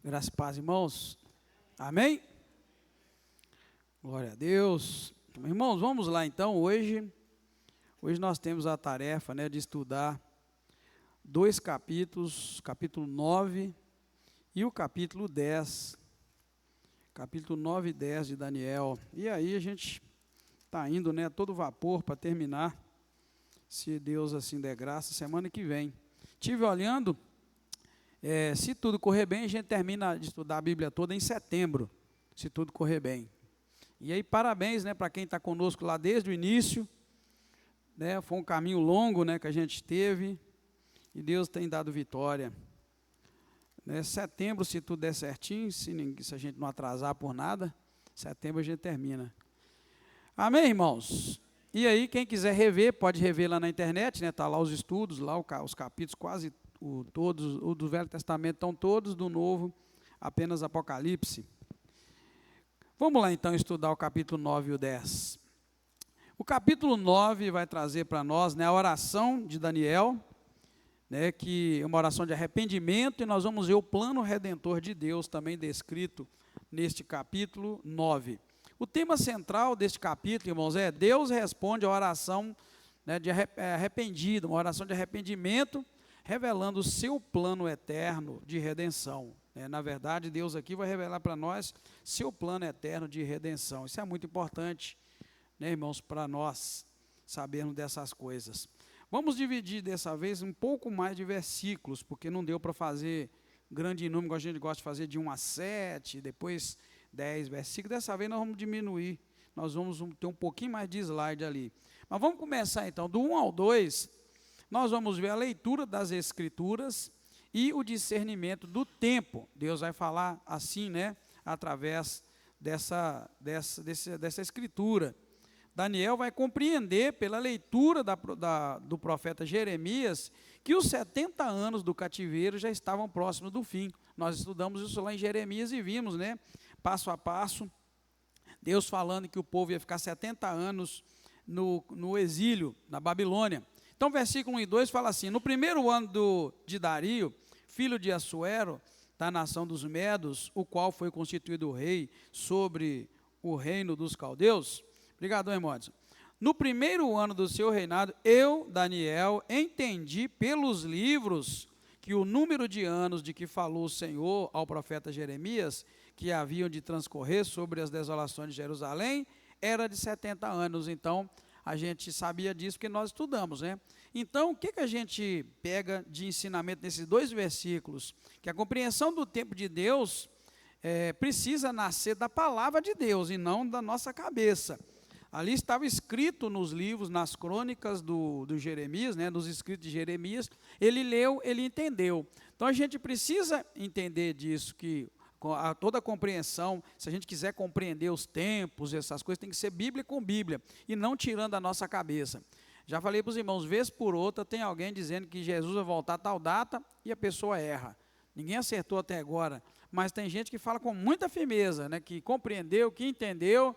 Graças e paz, irmãos. Amém? Glória a Deus. Irmãos, vamos lá então. Hoje nós temos a tarefa, de estudar dois capítulos, capítulo 9 e o capítulo 10. Capítulo 9 e 10 de Daniel. E aí a gente está indo, a todo vapor para terminar, se Deus assim der graça, semana que vem. Estive olhando, se tudo correr bem, a gente termina de estudar a Bíblia toda em setembro, se tudo correr bem. E aí, parabéns, para quem está conosco lá desde o início, foi um caminho longo, que a gente teve, e Deus tem dado vitória. Setembro, se tudo der certinho, se a gente não atrasar por nada, setembro a gente termina. Amém, irmãos? E aí, quem quiser rever, pode rever lá na internet, está lá os estudos, lá os capítulos quase todos, o do Velho Testamento estão todos, do Novo, apenas Apocalipse. Vamos lá então estudar o capítulo 9 e o 10. O capítulo 9 vai trazer para nós a oração de Daniel, que é uma oração de arrependimento, e nós vamos ver o plano redentor de Deus também descrito neste capítulo 9. O tema central deste capítulo, irmãos, é Deus responde a oração de arrependido, uma oração de arrependimento, revelando o seu plano eterno de redenção. Na verdade, Deus aqui vai revelar para nós seu plano eterno de redenção. Isso é muito importante, irmãos, para nós sabermos dessas coisas. Vamos dividir dessa vez um pouco mais de versículos, porque não deu para fazer grande número, a gente gosta de fazer de 1 a 7, depois 10 versículos. Dessa vez nós vamos diminuir, nós vamos ter um pouquinho mais de slide ali. Mas vamos começar então, do 1 ao 2, nós vamos ver a leitura das Escrituras e o discernimento do tempo. Deus vai falar assim, através dessa Escritura. Daniel vai compreender pela leitura do profeta Jeremias que os 70 anos do cativeiro já estavam próximos do fim. Nós estudamos isso lá em Jeremias e vimos, passo a passo, Deus falando que o povo ia ficar 70 anos no exílio, na Babilônia. Então, versículo 1 e 2 fala assim: no primeiro ano de Dario, filho de Assuero, da nação dos Medos, o qual foi constituído rei sobre o reino dos caldeus. Obrigado, irmãos. No primeiro ano do seu reinado, eu, Daniel, entendi pelos livros que o número de anos de que falou o Senhor ao profeta Jeremias, que haviam de transcorrer sobre as desolações de Jerusalém, era de 70 anos. Então, a gente sabia disso porque nós estudamos, Então, o que a gente pega de ensinamento nesses dois versículos? Que a compreensão do tempo de Deus precisa nascer da palavra de Deus e não da nossa cabeça. Ali estava escrito nos livros, nas crônicas do Jeremias, nos escritos de Jeremias, ele leu, ele entendeu. Então, a gente precisa entender disso, que toda a compreensão, se a gente quiser compreender os tempos, essas coisas, tem que ser Bíblia com Bíblia, e não tirando a nossa cabeça. Já falei para os irmãos, vez por outra, tem alguém dizendo que Jesus vai voltar a tal data, e a pessoa erra. Ninguém acertou até agora, mas tem gente que fala com muita firmeza, que compreendeu, que entendeu,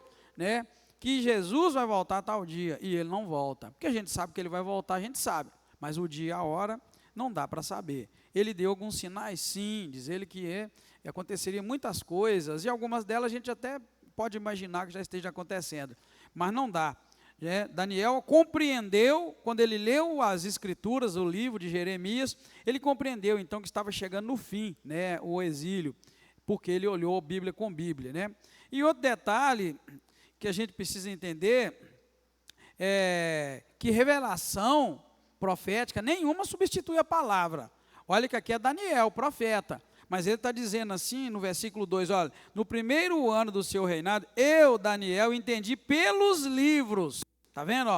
que Jesus vai voltar a tal dia, e ele não volta. Porque a gente sabe que ele vai voltar, a gente sabe, mas o dia, a hora, não dá para saber. Ele deu alguns sinais, sim, diz ele que aconteceria muitas coisas, e algumas delas a gente até pode imaginar que já esteja acontecendo, mas não dá. Daniel compreendeu, quando ele leu as Escrituras, o livro de Jeremias, ele compreendeu então que estava chegando no fim, o exílio, porque ele olhou Bíblia com Bíblia. E outro detalhe que a gente precisa entender é que revelação profética nenhuma substitui a palavra. Olha que aqui é Daniel, profeta, mas ele está dizendo assim no versículo 2, olha, no primeiro ano do seu reinado, eu, Daniel, entendi pelos livros, está vendo,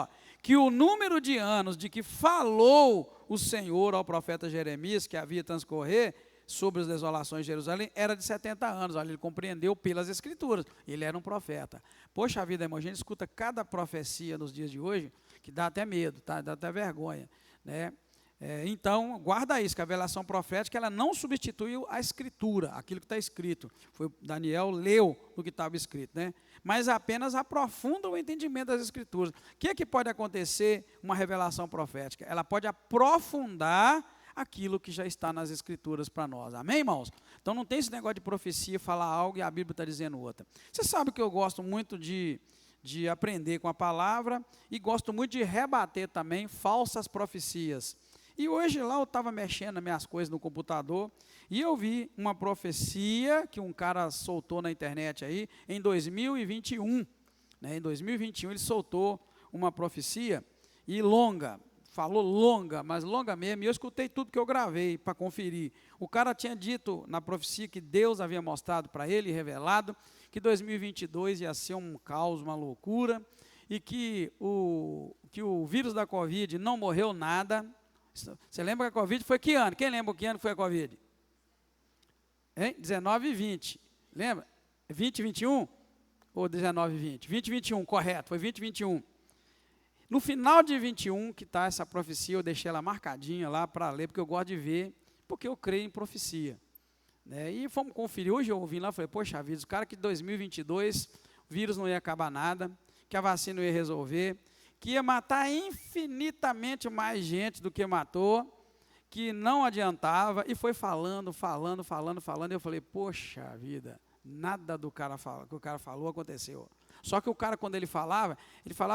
que o número de anos de que falou o Senhor ao profeta Jeremias, que havia transcorrer sobre as desolações de Jerusalém, era de 70 anos, olha, ele compreendeu pelas Escrituras, ele era um profeta. Poxa vida, irmão, a gente escuta cada profecia nos dias de hoje, que dá até medo, dá até vergonha, Então, guarda isso, que a revelação profética, ela não substituiu a Escritura, aquilo que está escrito. Daniel leu o que estava escrito, mas apenas aprofunda o entendimento das Escrituras. O que pode acontecer uma revelação profética? Ela pode aprofundar aquilo que já está nas Escrituras para nós. Amém, irmãos? Então não tem esse negócio de profecia, falar algo e a Bíblia está dizendo outra. Você sabe que eu gosto muito de aprender com a palavra e gosto muito de rebater também falsas profecias. E hoje lá eu estava mexendo nas minhas coisas no computador e eu vi uma profecia que um cara soltou na internet aí em 2021. Né? Em 2021 ele soltou uma profecia e longa, falou longa, mas longa mesmo, e eu escutei tudo que eu gravei para conferir. O cara tinha dito na profecia que Deus havia mostrado para ele, revelado, que 2022 ia ser um caos, uma loucura, e que o vírus da Covid não morreu nada. Você lembra que a Covid foi que ano? Quem lembra que ano foi a Covid? 19 e 20. Lembra? 20 e 21? Ou 19 e 20? 20 e 21, correto, foi 20 e 21. No final de 21, que está essa profecia, eu deixei ela marcadinha lá para ler, porque eu gosto de ver, porque eu creio em profecia. Né? E fomos conferir, hoje eu ouvi lá, falei, poxa vida, o cara que em 2022 o vírus não ia acabar nada, que a vacina não ia resolver, que ia matar infinitamente mais gente do que matou, que não adiantava, e foi falando, e eu falei, poxa vida, nada do cara que o cara falou aconteceu. Só que o cara, quando ele falava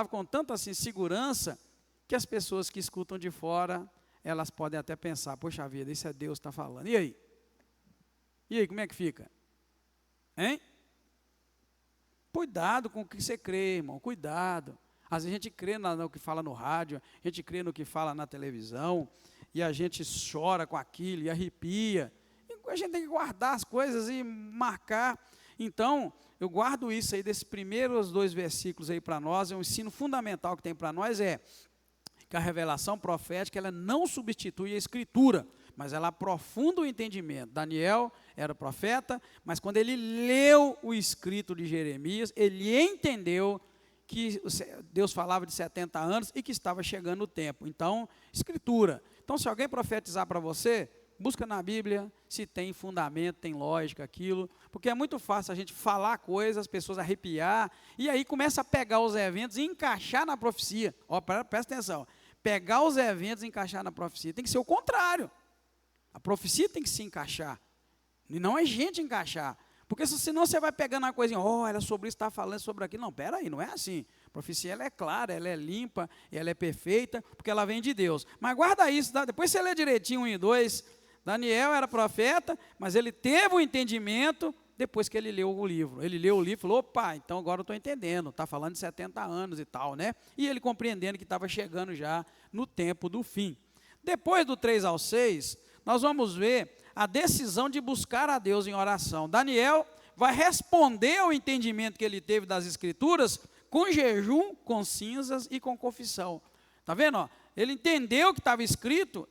com tanta assim, segurança, que as pessoas que escutam de fora, elas podem até pensar, poxa vida, isso é Deus que está falando. E aí? E aí, como é que fica? Hein? Cuidado com o que você crê, irmão, cuidado. Às vezes a gente crê no que fala no rádio, a gente crê no que fala na televisão, e a gente chora com aquilo, e arrepia. E a gente tem que guardar as coisas e marcar. Então, eu guardo isso aí, desses primeiros 2 versículos aí para nós, é um ensino fundamental que tem para nós, é que a revelação profética, ela não substitui a Escritura, mas ela aprofunda o entendimento. Daniel era profeta, mas quando ele leu o escrito de Jeremias, ele entendeu que Deus falava de 70 anos e que estava chegando o tempo. Então, Escritura. Então, se alguém profetizar para você, busca na Bíblia se tem fundamento, tem lógica aquilo, porque é muito fácil a gente falar coisas, as pessoas arrepiar, e aí começa a pegar os eventos e encaixar na profecia. Ó, presta atenção, pegar os eventos e encaixar na profecia, tem que ser o contrário. A profecia tem que se encaixar, e não é gente encaixar, porque senão você vai pegando uma coisinha, olha, sobre isso está falando, sobre aquilo, não, peraí, não é assim. A profecia ela é clara, ela é limpa, ela é perfeita, porque ela vem de Deus. Mas guarda isso, depois você lê direitinho 1 e 2, Daniel era profeta, mas ele teve o entendimento depois que ele leu o livro. Ele leu o livro e falou, opa, então agora eu estou entendendo, está falando de 70 anos e tal, né? E ele compreendendo que estava chegando já no tempo do fim. Depois do 3 ao 6, nós vamos ver a decisão de buscar a Deus em oração. Daniel vai responder ao entendimento que ele teve das Escrituras com jejum, com cinzas e com confissão. Está vendo? Ó? Ele entendeu o que estava escrito,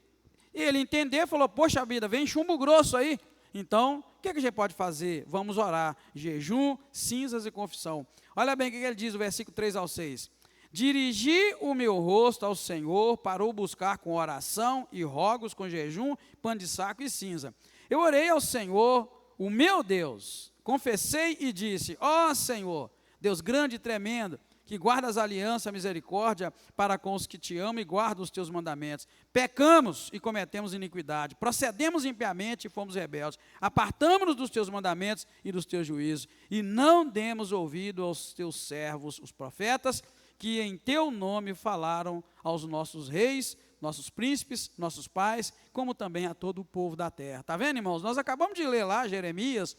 e ele entendeu e falou, poxa vida, vem chumbo grosso aí. Então, o que a gente pode fazer? Vamos orar. Jejum, cinzas e confissão. Olha bem o que ele diz, o versículo 3 ao 6. Dirigi o meu rosto ao Senhor para o buscar com oração e rogos, com jejum, pano de saco e cinza. Eu orei ao Senhor, o meu Deus, confessei e disse, ó Senhor, Deus grande e tremendo, que guardas a aliança, a misericórdia para com os que te amam e guardam os teus mandamentos. Pecamos e cometemos iniquidade, procedemos impiamente e fomos rebeldes, apartamo-nos dos teus mandamentos e dos teus juízos, e não demos ouvido aos teus servos, os profetas, que em teu nome falaram aos nossos reis, nossos príncipes, nossos pais, como também a todo o povo da terra. Está vendo, irmãos? Nós acabamos de ler lá Jeremias,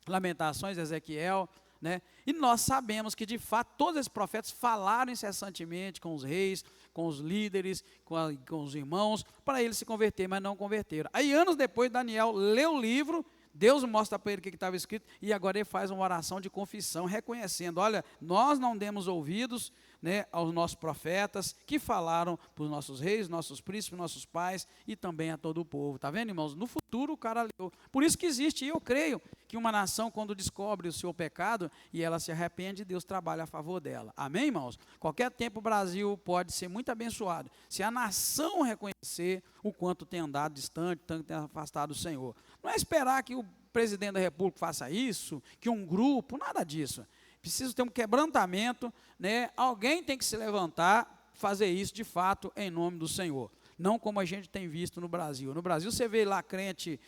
Lamentações, Ezequiel, né? E nós sabemos que de fato todos esses profetas falaram incessantemente com os reis, com os líderes, com os irmãos, para eles se converterem, mas não converteram. Aí anos depois Daniel lê o livro, Deus mostra para ele o que estava escrito, e agora ele faz uma oração de confissão, reconhecendo, olha, nós não demos ouvidos, né, aos nossos profetas, que falaram para os nossos reis, nossos príncipes, nossos pais, e também a todo o povo. Está vendo, irmãos? No futuro o cara leu. Por isso que existe, e eu creio, que uma nação, quando descobre o seu pecado, e ela se arrepende, Deus trabalha a favor dela. Amém, irmãos? Qualquer tempo o Brasil pode ser muito abençoado, se a nação reconhecer o quanto tem andado distante, tanto tem afastado do Senhor. Não é esperar que o presidente da República faça isso, que um grupo, nada disso. Precisa ter um quebrantamento, né? Alguém tem que se levantar, fazer isso de fato em nome do Senhor. não como a gente tem visto no Brasil. No Brasil você vê lá crente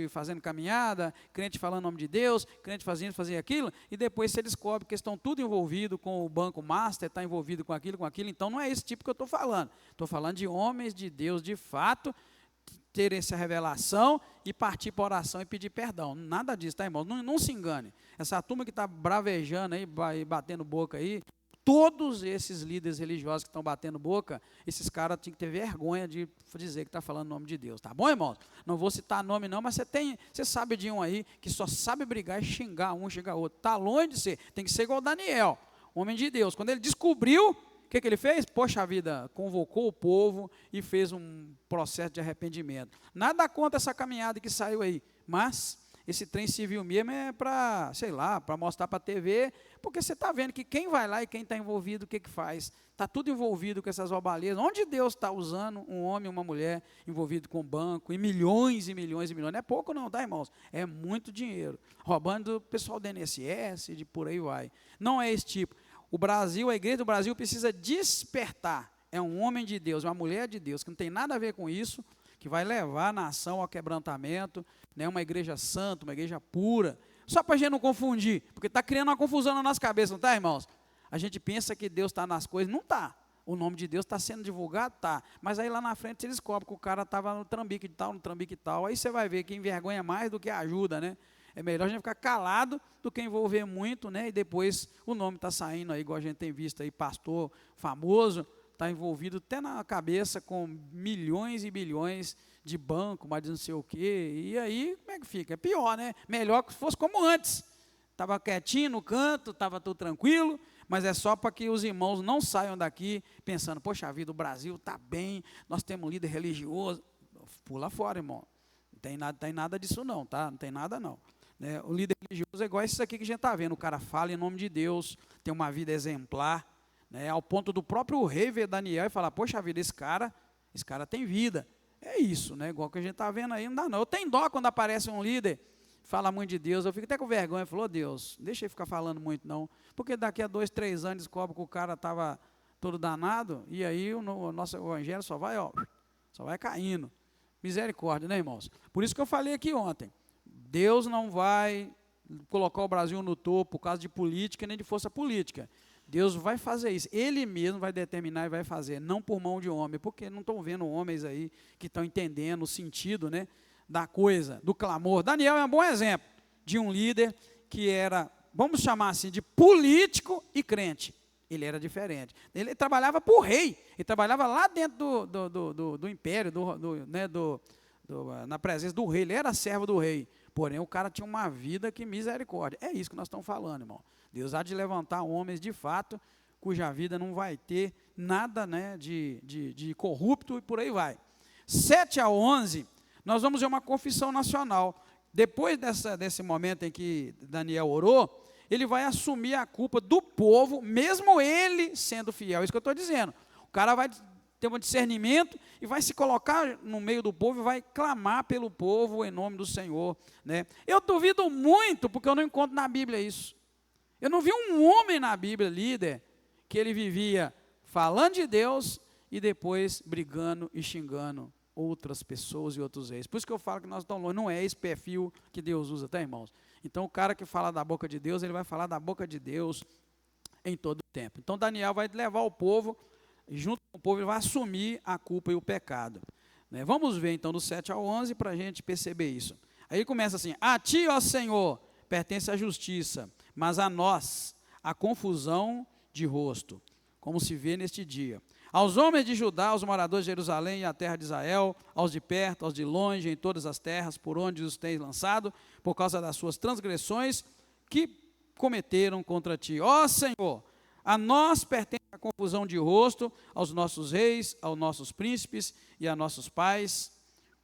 fazendo caminhada, crente falando o nome de Deus, crente fazendo aquilo, e depois você descobre que estão tudo envolvido com o banco master, está envolvido com aquilo, então não é esse tipo que eu estou falando. Estou falando de homens de Deus de fato, ter essa revelação e partir para a oração e pedir perdão. Nada disso, tá, irmão? Não se engane. Essa turma que está bravejando aí, batendo boca aí, todos esses líderes religiosos que estão batendo boca, esses caras tinham que ter vergonha de dizer que está falando o nome de Deus. Tá bom, irmãos? Não vou citar nome não, mas você sabe de um aí que só sabe brigar e xingar um, xingar outro. Está longe de ser. Tem que ser igual Daniel, homem de Deus. Quando ele descobriu, o que ele fez? Poxa vida, convocou o povo e fez um processo de arrependimento. Nada contra essa caminhada que saiu aí, mas esse trem civil mesmo é para, sei lá, para mostrar para a TV, porque você está vendo que quem vai lá e quem está envolvido, o que faz? Está tudo envolvido com essas roubalheiras. Onde Deus está usando um homem e uma mulher envolvido com banco, e milhões e milhões e milhões, não é pouco não, tá, irmãos? É muito dinheiro, roubando do pessoal do INSS, de por aí vai. Não é esse tipo. O Brasil, a igreja do Brasil precisa despertar. É um homem de Deus, uma mulher de Deus, que não tem nada a ver com isso, que vai levar a nação ao quebrantamento, né, uma igreja santa, uma igreja pura, só para a gente não confundir, porque está criando uma confusão na nossa cabeça, não está, irmãos? A gente pensa que Deus está nas coisas, não está. O nome de Deus está sendo divulgado, tá. Mas aí lá na frente você descobre que o cara estava no trambique e tal, aí você vai ver que envergonha mais do que ajuda, né? É melhor a gente ficar calado do que envolver muito, né? E depois o nome está saindo aí, igual a gente tem visto aí, pastor famoso, está envolvido até na cabeça com milhões e bilhões de banco, mas não sei o quê, e aí como é que fica? É pior, né? Melhor que fosse como antes, estava quietinho no canto, estava tudo tranquilo, mas é só para que os irmãos não saiam daqui pensando, poxa vida, o Brasil está bem, nós temos um líder religioso. Pula fora, irmão, não tem nada disso não, tá? Não tem nada não. Né? O líder religioso é igual esse aqui que a gente está vendo, o cara fala em nome de Deus, tem uma vida exemplar, né, ao ponto do próprio rei ver Daniel e falar, poxa vida, esse cara tem vida. É isso, né, igual que a gente está vendo aí, não dá não. Eu tenho dó quando aparece um líder, fala muito de Deus, eu fico até com vergonha, falou, Deus, deixa ele ficar falando muito não, porque daqui a 2, 3 anos descobre que o cara estava todo danado, e aí o nosso evangelho só vai caindo. Misericórdia, né, irmãos? Por isso que eu falei aqui ontem, Deus não vai colocar o Brasil no topo por causa de política, nem de força política. Deus vai fazer isso, Ele mesmo vai determinar e vai fazer, não por mão de homem, porque não estão vendo homens aí que estão entendendo o sentido, né, da coisa, do clamor. Daniel é um bom exemplo de um líder que era, vamos chamar assim, de político e crente. Ele era diferente. Ele trabalhava para o rei, ele trabalhava lá dentro do império, na presença do rei, ele era servo do rei. Porém, o cara tinha uma vida que misericórdia. É isso que nós estamos falando, irmão. Deus há de levantar homens de fato, cuja vida não vai ter nada, né, de corrupto e por aí vai. 7 a 11, nós vamos ver uma confissão nacional. Depois desse momento em que Daniel orou, ele vai assumir a culpa do povo, mesmo ele sendo fiel. É isso que eu estou dizendo. O cara vai ter um discernimento e vai se colocar no meio do povo e vai clamar pelo povo em nome do Senhor, né? Eu duvido muito, porque eu não encontro na Bíblia isso. Eu não vi um homem na Bíblia, líder, que ele vivia falando de Deus e depois brigando e xingando outras pessoas e outros reis. Por isso que eu falo que nós estamos longe, não é esse perfil que Deus usa, tá, irmãos? Então o cara que fala da boca de Deus, ele vai falar da boca de Deus em todo o tempo. Então Daniel vai levar o povo, junto com o povo, ele vai assumir a culpa e o pecado. Né? Vamos ver então do 7 ao 11 para a gente perceber isso. Aí começa assim, a ti, ó Senhor, pertence a justiça, mas a nós a confusão de rosto, como se vê neste dia. Aos homens de Judá, aos moradores de Jerusalém e a terra de Israel, aos de perto, aos de longe, em todas as terras por onde os tens lançado, por causa das suas transgressões que cometeram contra ti. Ó Senhor, a nós pertence a confusão de rosto, aos nossos reis, aos nossos príncipes e a nossos pais,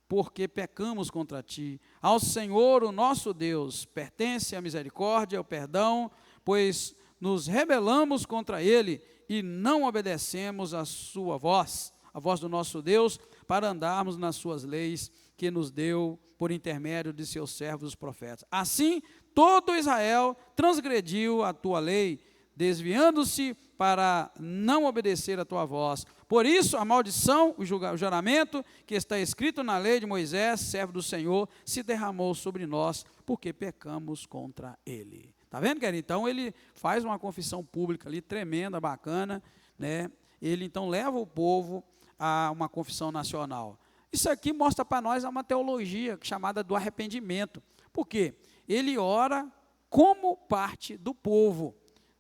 porque pecamos contra ti. Ao Senhor, o nosso Deus, pertence a misericórdia, o perdão, pois nos rebelamos contra ele e não obedecemos a sua voz, a voz do nosso Deus, para andarmos nas suas leis que nos deu por intermédio de seus servos os profetas. Assim, todo Israel transgrediu a tua lei, desviando-se para não obedecer a tua voz. Por isso, a maldição, o juramento que está escrito na lei de Moisés, servo do Senhor, se derramou sobre nós, porque pecamos contra ele. Está vendo, querido? Então, ele faz uma confissão pública ali, tremenda, bacana, né? Ele, então, leva o povo a uma confissão nacional. Isso aqui mostra para nós uma teologia chamada do arrependimento. Por quê? Ele ora como parte do povo,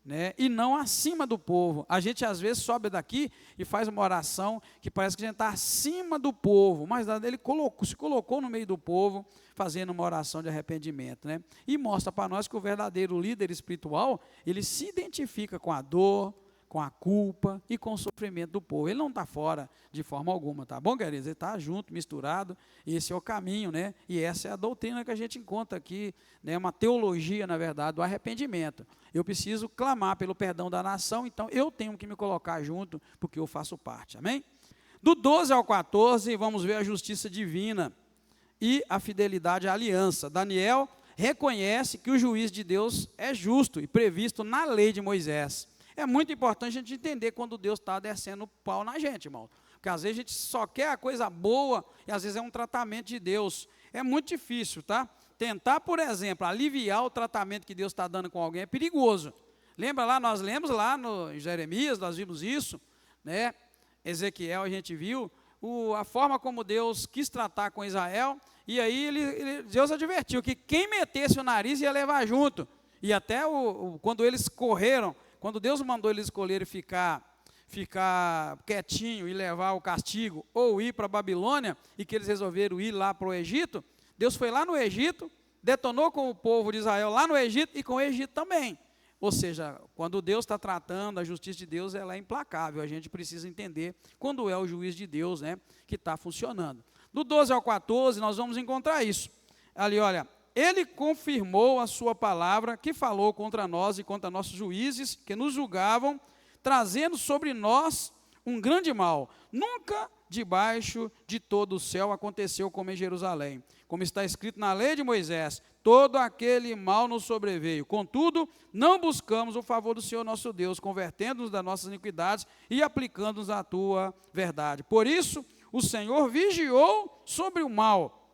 né? E não acima do povo. A gente às vezes sobe daqui e faz uma oração que parece que a gente está acima do povo, mas ele se colocou no meio do povo, fazendo uma oração de arrependimento, né? E mostra para nós que o verdadeiro líder espiritual, ele se identifica com a dor, com a culpa e com o sofrimento do povo. Ele não está fora de forma alguma, tá bom, queridos? Ele está junto, misturado, e esse é o caminho, né? E essa é a doutrina que a gente encontra aqui, né? Uma teologia, na verdade, do arrependimento. Eu preciso clamar pelo perdão da nação, então eu tenho que me colocar junto, porque eu faço parte, amém? Do 12 ao 14, vamos ver a justiça divina e a fidelidade à aliança. Daniel reconhece que o juiz de Deus é justo e previsto na lei de Moisés. É muito importante a gente entender quando Deus está descendo o pau na gente, irmão. Porque às vezes a gente só quer a coisa boa e às vezes é um tratamento de Deus. É muito difícil, tá? Tentar, por exemplo, aliviar o tratamento que Deus está dando com alguém é perigoso. Lembra lá, nós lemos lá no Jeremias, nós vimos isso, né? Ezequiel, a gente viu a forma como Deus quis tratar com Israel, e aí Deus advertiu que quem metesse o nariz ia levar junto. E até quando eles correram, quando Deus mandou eles escolherem ficar quietinho e levar o castigo, ou ir para a Babilônia, e que eles resolveram ir lá para o Egito, Deus foi lá no Egito, detonou com o povo de Israel lá no Egito e com o Egito também. Ou seja, quando Deus está tratando, a justiça de Deus ela é implacável, a gente precisa entender quando é o juiz de Deus, né, que está funcionando. Do 12 ao 14, nós vamos encontrar isso. Ali, olha, ele confirmou a sua palavra que falou contra nós e contra nossos juízes que nos julgavam, trazendo sobre nós um grande mal. Nunca debaixo de todo o céu aconteceu como em Jerusalém. Como está escrito na lei de Moisés, todo aquele mal nos sobreveio. Contudo, não buscamos o favor do Senhor nosso Deus, convertendo-nos das nossas iniquidades e aplicando-nos a tua verdade. Por isso, o Senhor vigiou sobre o mal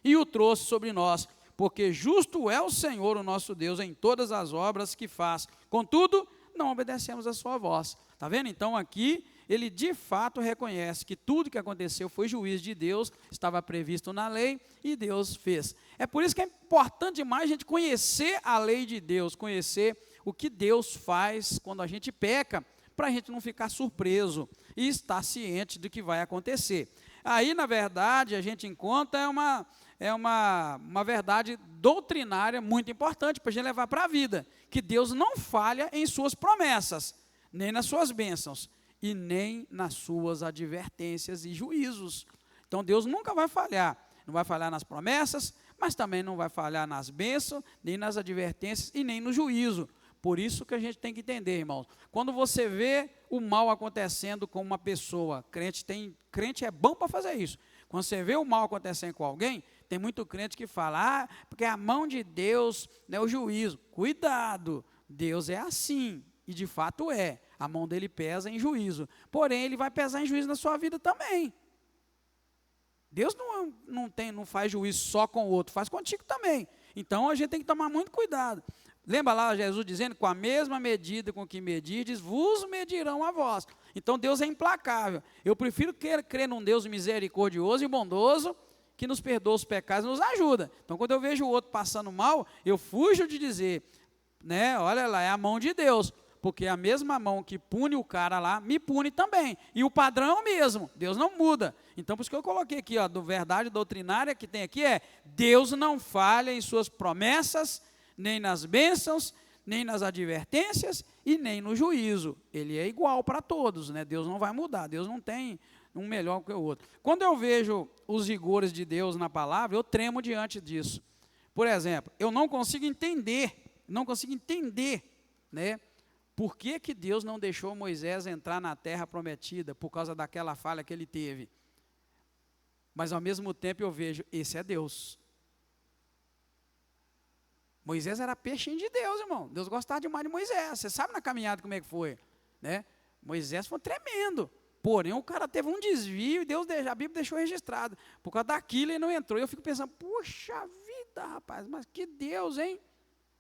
e o trouxe sobre nós, porque justo é o Senhor, o nosso Deus, em todas as obras que faz. Contudo, não obedecemos a sua voz. Está vendo? Então, aqui, ele de fato reconhece que tudo que aconteceu foi juízo de Deus, estava previsto na lei e Deus fez. É por isso que é importante demais a gente conhecer a lei de Deus, conhecer o que Deus faz quando a gente peca, para a gente não ficar surpreso e estar ciente do que vai acontecer. Aí, na verdade, a gente encontra uma verdade doutrinária muito importante para a gente levar para a vida, que Deus não falha em suas promessas, nem nas suas bênçãos, e nem nas suas advertências e juízos. Então Deus nunca vai falhar, não vai falhar nas promessas, mas também não vai falhar nas bênçãos, nem nas advertências e nem no juízo. Por isso que a gente tem que entender, irmãos, quando você vê o mal acontecendo com uma pessoa, crente é bom para fazer isso. Quando você vê o mal acontecendo com alguém, tem muito crente que fala, porque a mão de Deus não é o juízo. Cuidado, Deus é assim, e de fato é. A mão dele pesa em juízo, porém ele vai pesar em juízo na sua vida também. Deus não faz juízo só com o outro, faz contigo também. Então a gente tem que tomar muito cuidado. Lembra lá Jesus dizendo, com a mesma medida com que medirdes, vos medirão a vós. Então Deus é implacável. Eu prefiro crer num Deus misericordioso e bondoso, que nos perdoa os pecados e nos ajuda. Então quando eu vejo o outro passando mal, eu fujo de dizer, né, olha lá, é a mão de Deus. Porque a mesma mão que pune o cara lá, me pune também. E o padrão é o mesmo, Deus não muda. Então, por isso que eu coloquei aqui, ó, do verdade doutrinária que tem aqui Deus não falha em suas promessas, nem nas bênçãos, nem nas advertências e nem no juízo. Ele é igual para todos, né? Deus não vai mudar, Deus não tem um melhor que o outro. Quando eu vejo os rigores de Deus na palavra, eu tremo diante disso. Por exemplo, eu não consigo entender, né? Por que que Deus não deixou Moisés entrar na terra prometida por causa daquela falha que ele teve? Mas ao mesmo tempo eu vejo, esse é Deus. Moisés era peixinho de Deus, irmão. Deus gostava demais de Moisés. Você sabe na caminhada como é que foi? né? Moisés foi tremendo. Porém, o cara teve um desvio e a Bíblia deixou registrado. Por causa daquilo ele não entrou. Eu fico pensando, puxa vida, rapaz, mas que Deus, hein?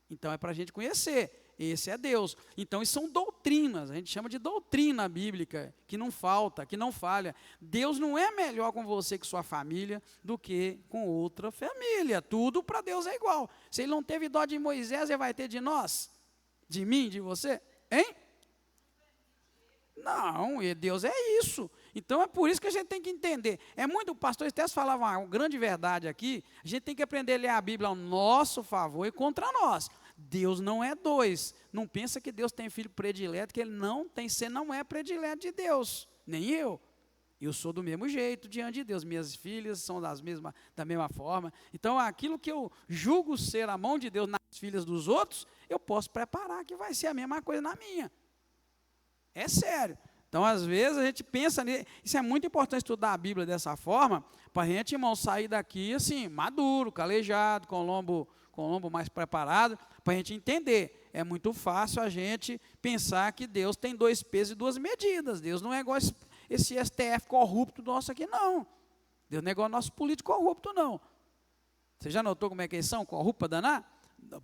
Então é para a gente conhecer. Esse é Deus. Então isso são doutrinas, a gente chama de doutrina bíblica, que não falta, que não falha. Deus não é melhor com você que sua família do que com outra família. Tudo para Deus é igual. Se ele não teve dó de Moisés, ele vai ter de nós? De mim, de você? Hein? Não, e Deus é isso. Então é por isso que a gente tem que entender. O pastor Estés falava uma grande verdade aqui, a gente tem que aprender a ler a Bíblia ao nosso favor e contra nós. Deus não é dois. Não pensa que Deus tem filho predileto, que ele não tem. Você não é predileto de Deus, nem eu. Eu sou do mesmo jeito diante de Deus. Minhas filhas são da mesma forma. Então, aquilo que eu julgo ser a mão de Deus nas filhas dos outros, eu posso preparar que vai ser a mesma coisa na minha. É sério. Então, às vezes, a gente pensa nisso. Isso é muito importante estudar a Bíblia dessa forma, para a gente, irmão, sair daqui assim, maduro, calejado, com o lombo mais preparado, para a gente entender. É muito fácil a gente pensar que Deus tem 2 pesos e 2 medidas. Deus não é igual esse STF corrupto nosso aqui, não. Deus não é igual nosso político corrupto, não. Você já notou como é que eles são? Corrupto para danar?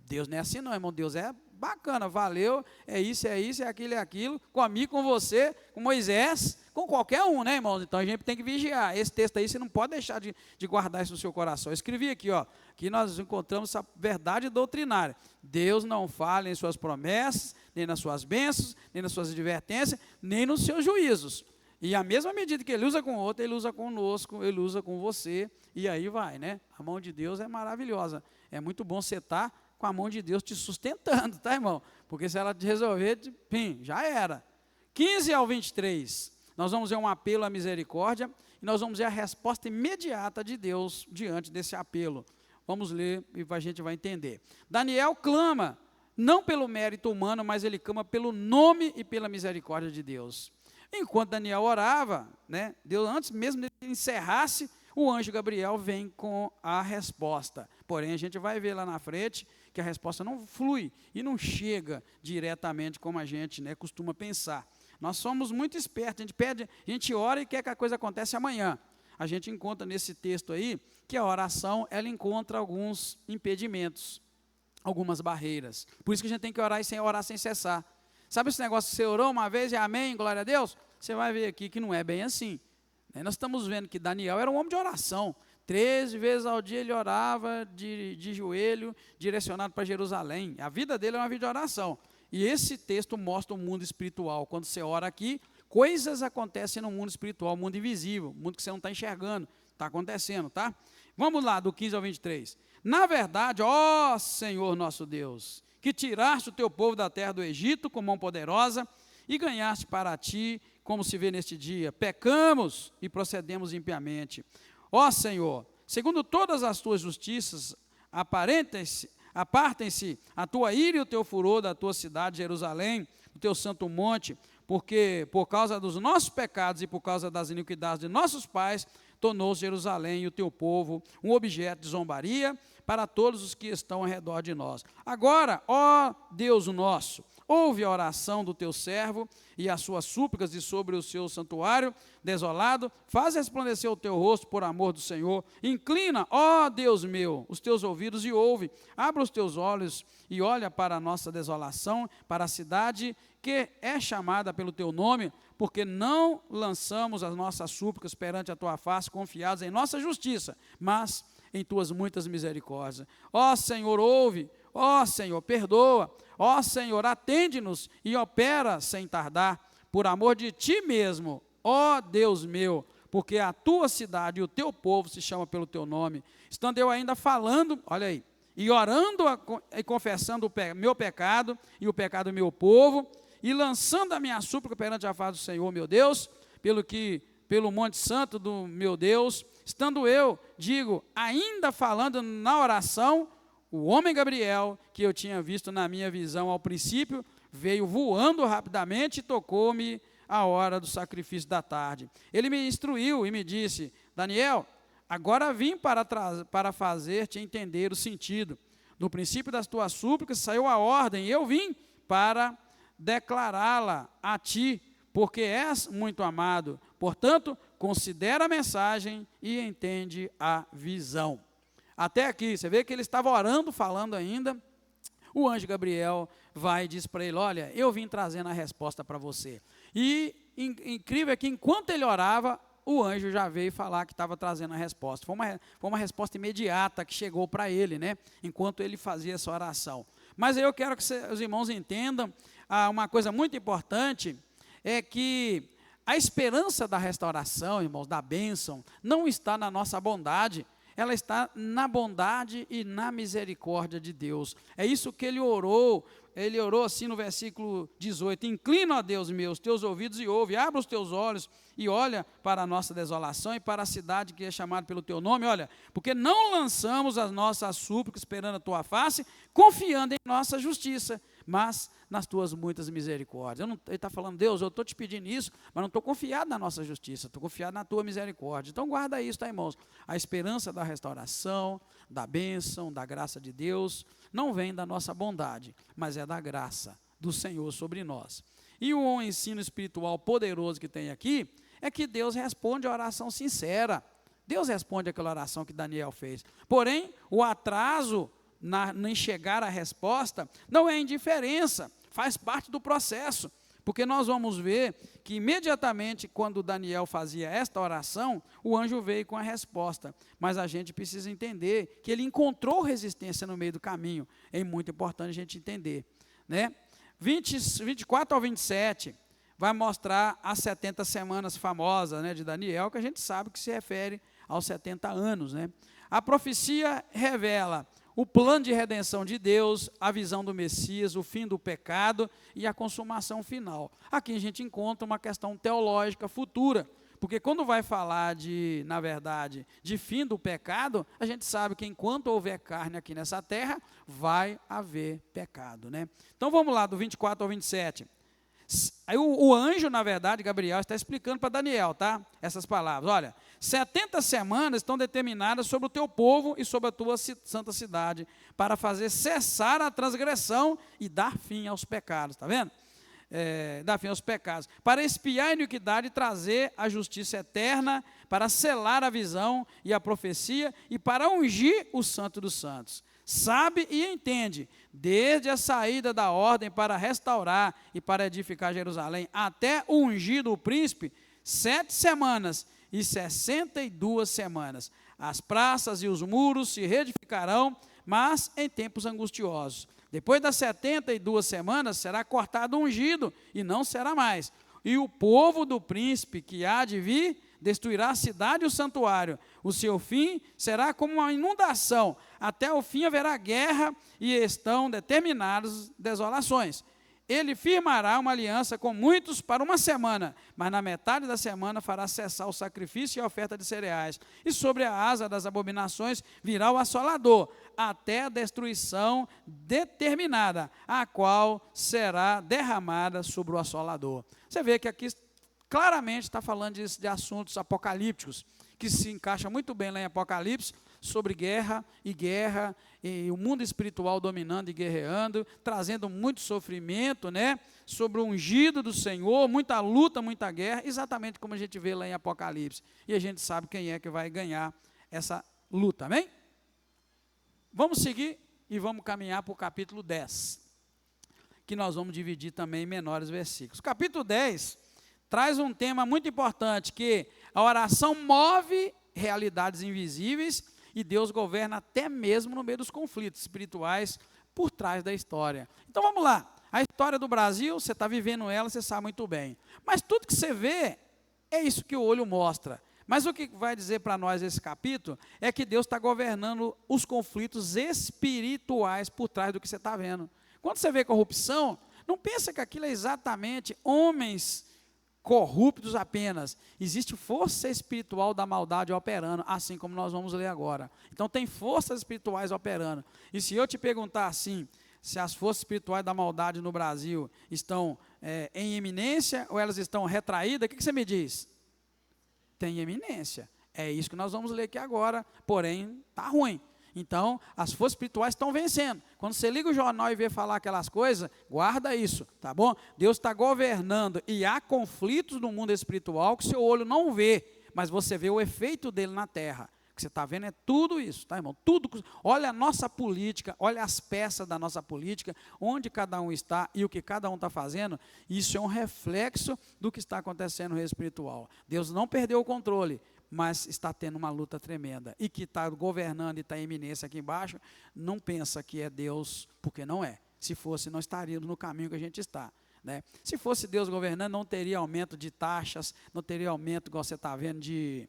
Deus não é assim, não, irmão. Deus é bacana, valeu, é isso, é aquilo, comigo, com você, com Moisés, com qualquer um, né, irmãos? Então a gente tem que vigiar. Esse texto aí, você não pode deixar de guardar isso no seu coração. Eu escrevi aqui, ó, que nós encontramos essa verdade doutrinária. Deus não falha em suas promessas, nem nas suas bênçãos, nem nas suas advertências, nem nos seus juízos. E a mesma medida que ele usa com o outro, ele usa conosco, ele usa com você, e aí vai, né? A mão de Deus é maravilhosa. É muito bom você estar com a mão de Deus te sustentando, tá, irmão? Porque se ela te resolver, já era. 15 ao 23, nós vamos ver um apelo à misericórdia, e nós vamos ver a resposta imediata de Deus diante desse apelo. Vamos ler e a gente vai entender. Daniel clama, não pelo mérito humano, mas ele clama pelo nome e pela misericórdia de Deus. Enquanto Daniel orava, né, Deus, antes mesmo de encerrasse, o anjo Gabriel vem com a resposta. Porém, a gente vai ver lá na frente que a resposta não flui e não chega diretamente como a gente, né, costuma pensar. Nós somos muito espertos, a gente ora e quer que a coisa aconteça amanhã. A gente encontra nesse texto aí que a oração, ela encontra alguns impedimentos, algumas barreiras. Por isso que a gente tem que orar sem cessar. Sabe esse negócio que você orou uma vez e amém, glória a Deus? Você vai ver aqui que não é bem assim. Nós estamos vendo que Daniel era um homem de oração. 13 vezes ao dia ele orava de joelho, direcionado para Jerusalém. A vida dele é uma vida de oração. E esse texto mostra o mundo espiritual. Quando você ora aqui, coisas acontecem no mundo espiritual, mundo invisível, mundo que você não está enxergando. Está acontecendo, tá? Vamos lá, do 15 ao 23. Na verdade, ó Senhor nosso Deus, que tiraste o teu povo da terra do Egito com mão poderosa e ganhaste para ti, como se vê neste dia, pecamos e procedemos impiamente. Ó Senhor, segundo todas as tuas justiças, apartem-se a tua ira e o teu furor da tua cidade, Jerusalém, do teu santo monte, porque por causa dos nossos pecados e por causa das iniquidades de nossos pais, tornou-se Jerusalém e o teu povo um objeto de zombaria para todos os que estão ao redor de nós. Agora, ó Deus nosso, ouve a oração do teu servo e as suas súplicas de sobre o seu santuário desolado, faz resplandecer o teu rosto por amor do Senhor, inclina, ó Deus meu, os teus ouvidos e ouve, abra os teus olhos e olha para a nossa desolação, para a cidade que é chamada pelo teu nome, porque não lançamos as nossas súplicas perante a tua face, confiados em nossa justiça, mas em tuas muitas misericórdias. Ó Senhor, ouve, ó Senhor, perdoa, ó Senhor, atende-nos e opera sem tardar, por amor de ti mesmo, ó Deus meu, porque a tua cidade e o teu povo se chama pelo teu nome. Estando eu ainda falando, olha aí, e orando e confessando o meu pecado e o pecado do meu povo, e lançando a minha súplica perante a face do Senhor, meu Deus, pelo monte santo do meu Deus, estando eu, digo, ainda falando na oração, o homem Gabriel, que eu tinha visto na minha visão ao princípio, veio voando rapidamente e tocou-me a hora do sacrifício da tarde. Ele me instruiu e me disse, Daniel, agora vim para fazer-te entender o sentido. No princípio das tuas súplicas saiu a ordem, e eu vim para declará-la a ti, porque és muito amado. Portanto, considera a mensagem e entende a visão. Até aqui, você vê que ele estava orando, falando ainda. O anjo Gabriel vai e diz para ele: olha, eu vim trazendo a resposta para você. E incrível é que enquanto ele orava, o anjo já veio falar que estava trazendo a resposta. Foi uma resposta imediata que chegou para ele, né? Enquanto ele fazia essa oração. Mas eu quero que os irmãos entendam uma coisa muito importante, é que a esperança da restauração, irmãos, da bênção, não está na nossa bondade, ela está na bondade e na misericórdia de Deus. É isso que ele orou assim no versículo 18: inclina, ó Deus meu, os teus ouvidos e ouve, abra os teus olhos e olha para a nossa desolação e para a cidade que é chamada pelo teu nome, olha, porque não lançamos as nossas súplicas esperando a tua face, confiando em nossa justiça, mas nas tuas muitas misericórdias. Ele está falando: Deus, eu estou te pedindo isso, mas não estou confiado na nossa justiça, estou confiado na tua misericórdia. Então guarda isso, tá, irmãos? A esperança da restauração, da bênção, da graça de Deus, não vem da nossa bondade, mas é da graça do Senhor sobre nós. E o ensino espiritual poderoso que tem aqui, é que Deus responde a oração sincera. Deus responde aquela oração que Daniel fez. Porém, o atraso em chegar à resposta não é indiferença, faz parte do processo, porque nós vamos ver que imediatamente quando Daniel fazia esta oração, o anjo veio com a resposta, mas a gente precisa entender que ele encontrou resistência no meio do caminho, é muito importante a gente entender, né? 24 ao 27, vai mostrar as 70 semanas famosas, né, de Daniel, que a gente sabe que se refere aos 70 anos, né? A profecia revela o plano de redenção de Deus, a visão do Messias, o fim do pecado e a consumação final. Aqui a gente encontra uma questão teológica futura, porque quando vai falar na verdade, de fim do pecado, a gente sabe que enquanto houver carne aqui nessa terra, vai haver pecado, né? Então vamos lá, do 24 ao 27. Aí o anjo, na verdade, Gabriel, está explicando para Daniel, tá? Essas palavras: olha, 70 semanas estão determinadas sobre o teu povo e sobre a tua santa cidade, para fazer cessar a transgressão e dar fim aos pecados, está vendo? Dar fim aos pecados, para expiar a iniquidade e trazer a justiça eterna, para selar a visão e a profecia e para ungir o santo dos santos. Sabe e entende, desde a saída da ordem para restaurar e para edificar Jerusalém, até o ungido o príncipe, 7 semanas e 62 semanas. As praças e os muros se reedificarão, mas em tempos angustiosos. Depois das 72 semanas, será cortado o ungido, e não será mais. E o povo do príncipe que há de vir destruirá a cidade e o santuário. O seu fim será como uma inundação. Até o fim haverá guerra e estão determinadas desolações. Ele firmará uma aliança com muitos para uma semana, mas na metade da semana fará cessar o sacrifício e a oferta de cereais. E sobre a asa das abominações virá o assolador, até a destruição determinada, a qual será derramada sobre o assolador. Você vê que aqui claramente está falando de assuntos apocalípticos, que se encaixa muito bem lá em Apocalipse, sobre guerra, e o mundo espiritual dominando e guerreando, trazendo muito sofrimento, né? Sobre o ungido do Senhor, muita luta, muita guerra, exatamente como a gente vê lá em Apocalipse. E a gente sabe quem é que vai ganhar essa luta, amém? Vamos seguir e vamos caminhar para o capítulo 10, que nós vamos dividir também em menores versículos. O capítulo 10 traz um tema muito importante, que a oração move realidades invisíveis e Deus governa até mesmo no meio dos conflitos espirituais por trás da história. Então vamos lá, a história do Brasil, você está vivendo ela, você sabe muito bem. Mas tudo que você vê, é isso que o olho mostra. Mas o que vai dizer para nós esse capítulo, é que Deus está governando os conflitos espirituais por trás do que você está vendo. Quando você vê corrupção, não pensa que aquilo é exatamente homens corruptos apenas. Existe força espiritual da maldade operando, assim como nós vamos ler agora. Então tem forças espirituais operando. E se eu te perguntar assim, se as forças espirituais da maldade no Brasil estão em eminência ou elas estão retraídas, o que você me diz? Tem eminência. É isso que nós vamos ler aqui agora, porém está ruim. Então, as forças espirituais estão vencendo. Quando você liga o jornal e vê falar aquelas coisas, guarda isso, tá bom? Deus está governando e há conflitos no mundo espiritual que seu olho não vê, mas você vê o efeito dele na terra. O que você está vendo é tudo isso, tá, irmão? Tudo. Olha a nossa política, olha as peças da nossa política, onde cada um está e o que cada um está fazendo. Isso é um reflexo do que está acontecendo no reino espiritual. Deus não perdeu o controle, mas está tendo uma luta tremenda. E que está governando e está em eminência aqui embaixo, não pensa que é Deus, porque não é. Se fosse, não estaríamos no caminho que a gente está. Né? Se fosse Deus governando, não teria aumento de taxas, não teria aumento, igual você está vendo, de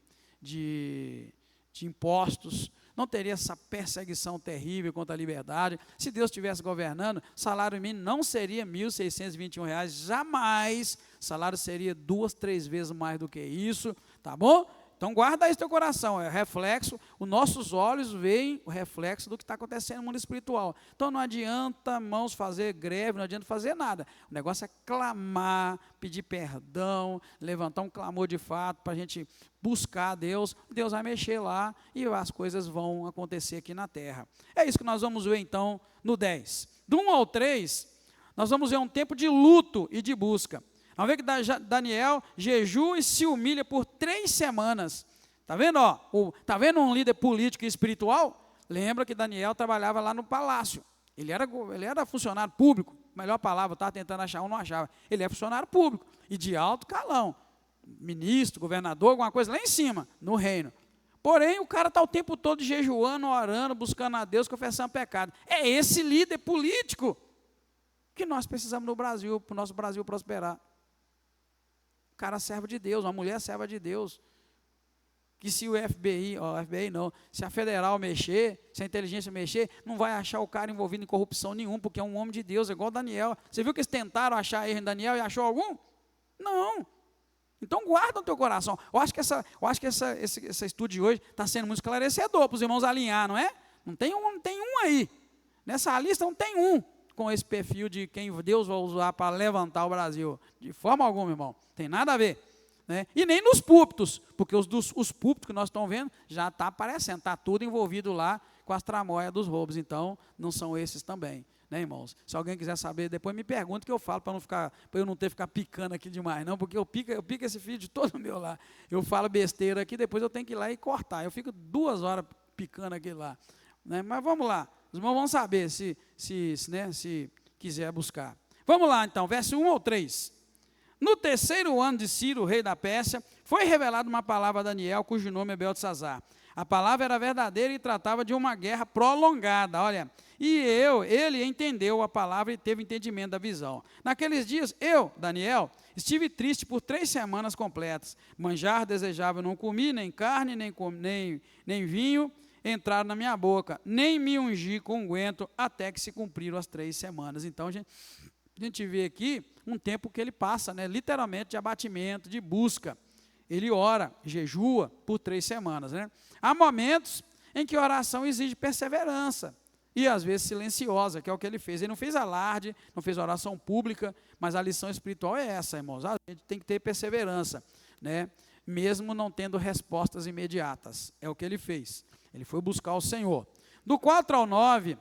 impostos, não teria essa perseguição terrível contra a liberdade. Se Deus estivesse governando, o salário mínimo não seria R$ 1.621, jamais. O salário seria 2, 3 vezes mais do que isso, tá bom? Então guarda isso no teu coração, é reflexo, os nossos olhos veem o reflexo do que está acontecendo no mundo espiritual. Então não adianta, irmãos, fazer greve, não adianta fazer nada. O negócio é clamar, pedir perdão, levantar um clamor de fato para a gente buscar a Deus. Deus vai mexer lá e as coisas vão acontecer aqui na terra. É isso que nós vamos ver então no 10. Do 1 ao 3, nós vamos ver um tempo de luto e de busca. Vamos ver que Daniel jejua e se humilha por 3 semanas. Está vendo? Está vendo um líder político e espiritual? Lembra que Daniel trabalhava lá no palácio. Ele era funcionário público. Melhor palavra, eu estava tentando achar, não achava. Ele é funcionário público e de alto calão. Ministro, governador, alguma coisa lá em cima, no reino. Porém, o cara está o tempo todo jejuando, orando, buscando a Deus, confessando pecado. É esse líder político que nós precisamos no Brasil, para o nosso Brasil prosperar. O cara servo de Deus, uma mulher serva de Deus. Que se o FBI não, se a federal mexer, se a inteligência mexer, não vai achar o cara envolvido em corrupção nenhum, porque é um homem de Deus, igual Daniel. Você viu que eles tentaram achar erro em Daniel e achou algum? Não. Então guarda no teu coração. Eu acho que esse estudo de hoje está sendo muito esclarecedor para os irmãos alinhar, não é? Não tem um aí. Nessa lista não tem um com esse perfil de quem Deus vai usar para levantar o Brasil. De forma alguma, irmão. Tem nada a ver. Né? E nem nos púlpitos, porque os púlpitos que nós estamos vendo já está aparecendo, está tudo envolvido lá com as tramóias dos roubos. Então, não são esses também. Né, irmãos? Se alguém quiser saber, depois me pergunta que eu falo, para eu não ter que ficar picando aqui demais, não, porque eu pico esse vídeo todo meu lá. Eu falo besteira aqui, depois eu tenho que ir lá e cortar. Eu fico 2 horas picando aqui lá. Né? Mas vamos lá. Os irmãos vão saber se quiser buscar. Vamos lá então, verso 1 ou 3. No 3º ano de Ciro, rei da Pérsia, foi revelada uma palavra a Daniel, cujo nome é Beltesazar. A palavra era verdadeira e tratava de uma guerra prolongada, olha. E ele entendeu a palavra e teve entendimento da visão. Naqueles dias, Daniel, estive triste por 3 semanas completas. Manjar desejava, não comi, nem carne, nem vinho entraram na minha boca, nem me ungi com unguento, até que se cumpriram as 3 semanas. Então, a gente vê aqui um tempo que ele passa, né, literalmente de abatimento, de busca. Ele ora, jejua por 3 semanas. Né? Há momentos em que a oração exige perseverança, e às vezes silenciosa, que é o que ele fez. Ele não fez alarde, não fez oração pública, mas a lição espiritual é essa, irmãos. A gente tem que ter perseverança, né? Mesmo não tendo respostas imediatas. É o que ele fez. Ele foi buscar o Senhor. Do 4 ao 9,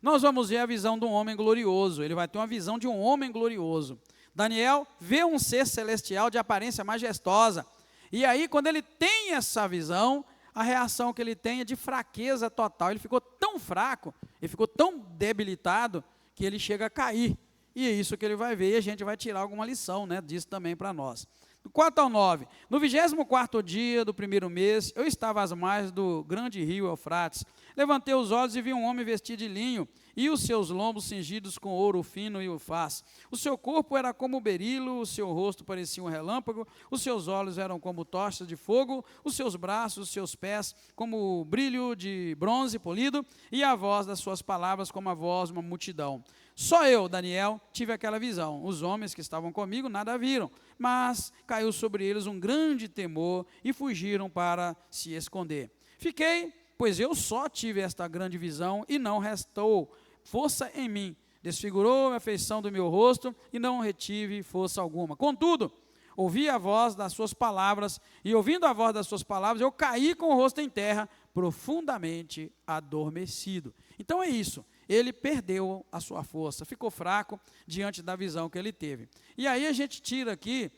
nós vamos ver a visão de um homem glorioso. Ele vai ter uma visão de um homem glorioso. Daniel vê um ser celestial de aparência majestosa. E aí, quando ele tem essa visão, a reação que ele tem é de fraqueza total. Ele ficou tão fraco, ele ficou tão debilitado, que ele chega a cair. E é isso que ele vai ver, e a gente vai tirar alguma lição, né, disso também para nós. Do 4 ao 9, no 24º dia do 1º mês, eu estava às margens do grande rio Eufrates. Levantei os olhos e vi um homem vestido de linho, e os seus lombos cingidos com ouro fino e ufaz. O seu corpo era como berilo, o seu rosto parecia um relâmpago, os seus olhos eram como tochas de fogo, os seus braços, os seus pés como brilho de bronze polido, e a voz das suas palavras como a voz de uma multidão. Só eu, Daniel, tive aquela visão. Os homens que estavam comigo nada viram, mas caiu sobre eles um grande temor e fugiram para se esconder. Fiquei, pois eu só tive esta grande visão e não restou força em mim. Desfigurou a feição do meu rosto e não retive força alguma. Contudo, ouvi a voz das suas palavras, e ouvindo a voz das suas palavras, eu caí com o rosto em terra, profundamente adormecido. Então é isso, ele perdeu a sua força, ficou fraco diante da visão que ele teve. E aí a gente tira aqui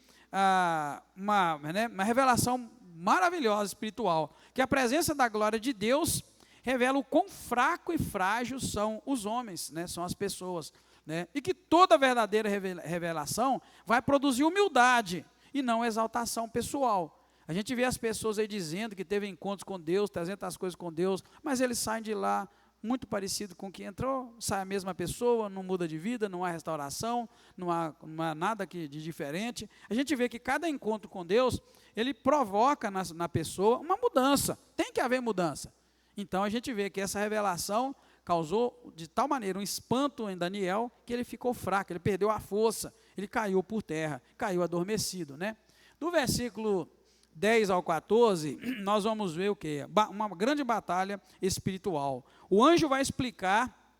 uma revelação maravilhosa espiritual, que a presença da glória de Deus revela o quão fraco e frágil são os homens, né, são as pessoas, né, e que toda verdadeira revelação vai produzir humildade e não exaltação pessoal. A gente vê as pessoas aí dizendo que teve encontros com Deus, trazendo as coisas com Deus, mas eles saem de lá muito parecido com o que entrou, sai a mesma pessoa, não muda de vida, não há restauração, não há nada de diferente. A gente vê que cada encontro com Deus, ele provoca na pessoa uma mudança, tem que haver mudança. Então a gente vê que essa revelação causou de tal maneira um espanto em Daniel, que ele ficou fraco, ele perdeu a força, ele caiu por terra, caiu adormecido, né? Do versículo 10 ao 14, nós vamos ver o quê? Uma grande batalha espiritual. O anjo vai explicar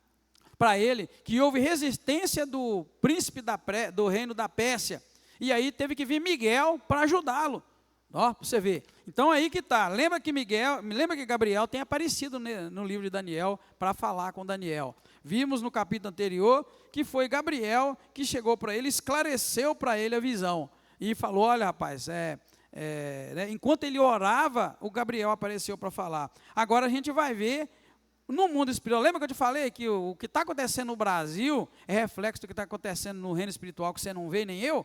para ele que houve resistência do príncipe do reino da Pérsia, e aí teve que vir Miguel para ajudá-lo. Ó, você vê. Então aí que está. Lembra que Gabriel tem aparecido no livro de Daniel para falar com Daniel. Vimos no capítulo anterior que foi Gabriel que chegou para ele, esclareceu para ele a visão e falou: olha, rapaz, né, enquanto ele orava, o Gabriel apareceu para falar. Agora a gente vai ver no mundo espiritual. Lembra que eu te falei que o que está acontecendo no Brasil é reflexo do que está acontecendo no reino espiritual, que você não vê nem eu?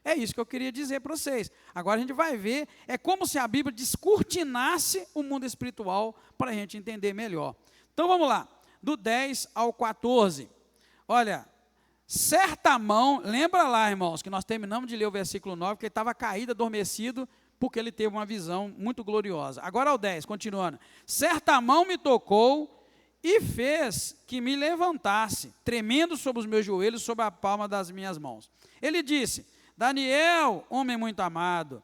É isso que eu queria dizer para vocês. Agora a gente vai ver, é como se a Bíblia descortinasse o mundo espiritual para a gente entender melhor. Então vamos lá, do 10 ao 14. Olha, certa mão, lembra lá, irmãos, que nós terminamos de ler o versículo 9, que ele estava caído, adormecido, porque ele teve uma visão muito gloriosa. Agora ao 10, continuando. Certa mão me tocou e fez que me levantasse, tremendo sobre os meus joelhos, sobre a palma das minhas mãos. Ele disse: Daniel, homem muito amado,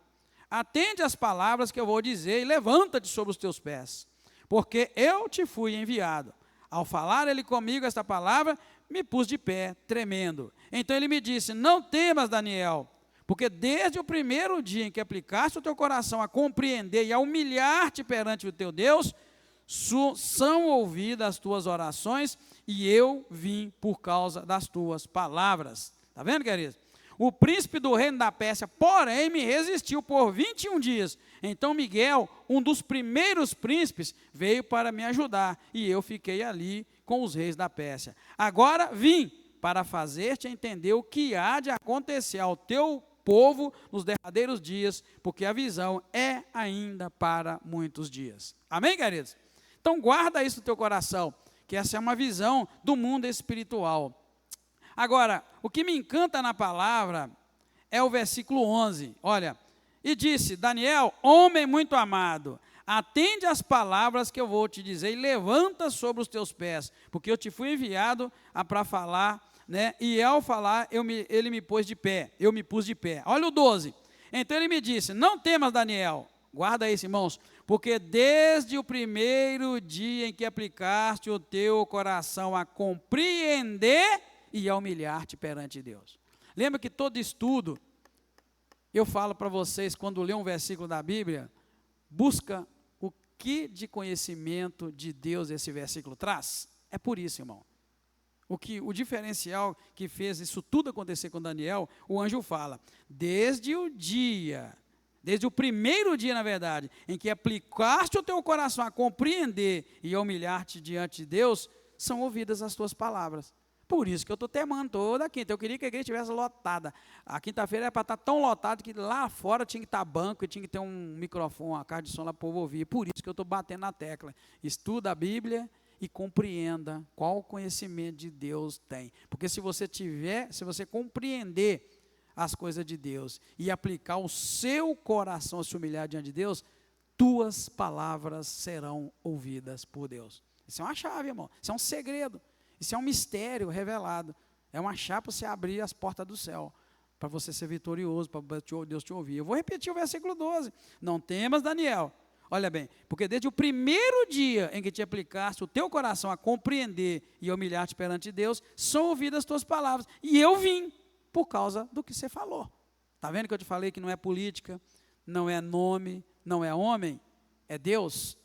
atende às palavras que eu vou dizer e levanta-te sobre os teus pés, porque eu te fui enviado. Ao falar ele comigo esta palavra, me pus de pé, tremendo. Então ele me disse: não temas, Daniel, porque desde o primeiro dia em que aplicaste o teu coração a compreender e a humilhar-te perante o teu Deus, são ouvidas as tuas orações, e eu vim por causa das tuas palavras. Está vendo, querido? O príncipe do reino da Pérsia, porém, me resistiu por 21 dias. Então Miguel, um dos primeiros príncipes, veio para me ajudar, e eu fiquei ali com os reis da Pérsia. Agora vim para fazer-te entender o que há de acontecer ao teu povo nos derradeiros dias, porque a visão é ainda para muitos dias. Amém, queridos? Então guarda isso no teu coração, que essa é uma visão do mundo espiritual. Agora, o que me encanta na palavra é o versículo 11, olha, e disse: Daniel, homem muito amado, atende às palavras que eu vou te dizer e levanta sobre os teus pés, porque eu te fui enviado para falar, né, e ao falar ele me pôs de pé, eu me pus de pé. Olha o 12, então ele me disse: não temas, Daniel, guarda isso, irmãos, porque desde o primeiro dia em que aplicaste o teu coração a compreender e a humilhar-te perante Deus. Lembra que todo estudo, eu falo para vocês, quando lê um versículo da Bíblia, busca o que de conhecimento de Deus esse versículo traz. É por isso, irmão. O diferencial que fez isso tudo acontecer com Daniel, o anjo fala: desde o primeiro dia, na verdade, em que aplicaste o teu coração a compreender e a humilhar-te diante de Deus, são ouvidas as tuas palavras. Por isso que eu estou temando toda quinta. Eu queria que a igreja estivesse lotada. A quinta-feira era para estar tão lotado que lá fora tinha que estar banco e tinha que ter um microfone, uma caixa de som lá para o povo ouvir. Por isso que eu estou batendo na tecla. Estuda a Bíblia e compreenda qual o conhecimento de Deus tem. Porque se você compreender as coisas de Deus e aplicar o seu coração a se humilhar diante de Deus, tuas palavras serão ouvidas por Deus. Isso é uma chave, irmão. Isso é um segredo. Isso é um mistério revelado. É uma chave para você abrir as portas do céu, para você ser vitorioso, para Deus te ouvir. Eu vou repetir o versículo 12. Não temas, Daniel. Olha bem, porque desde o primeiro dia em que te aplicaste o teu coração a compreender e a humilhar-te perante Deus, são ouvidas as tuas palavras. E eu vim por causa do que você falou. Está vendo que eu te falei que não é política, não é nome, não é homem, é Deus.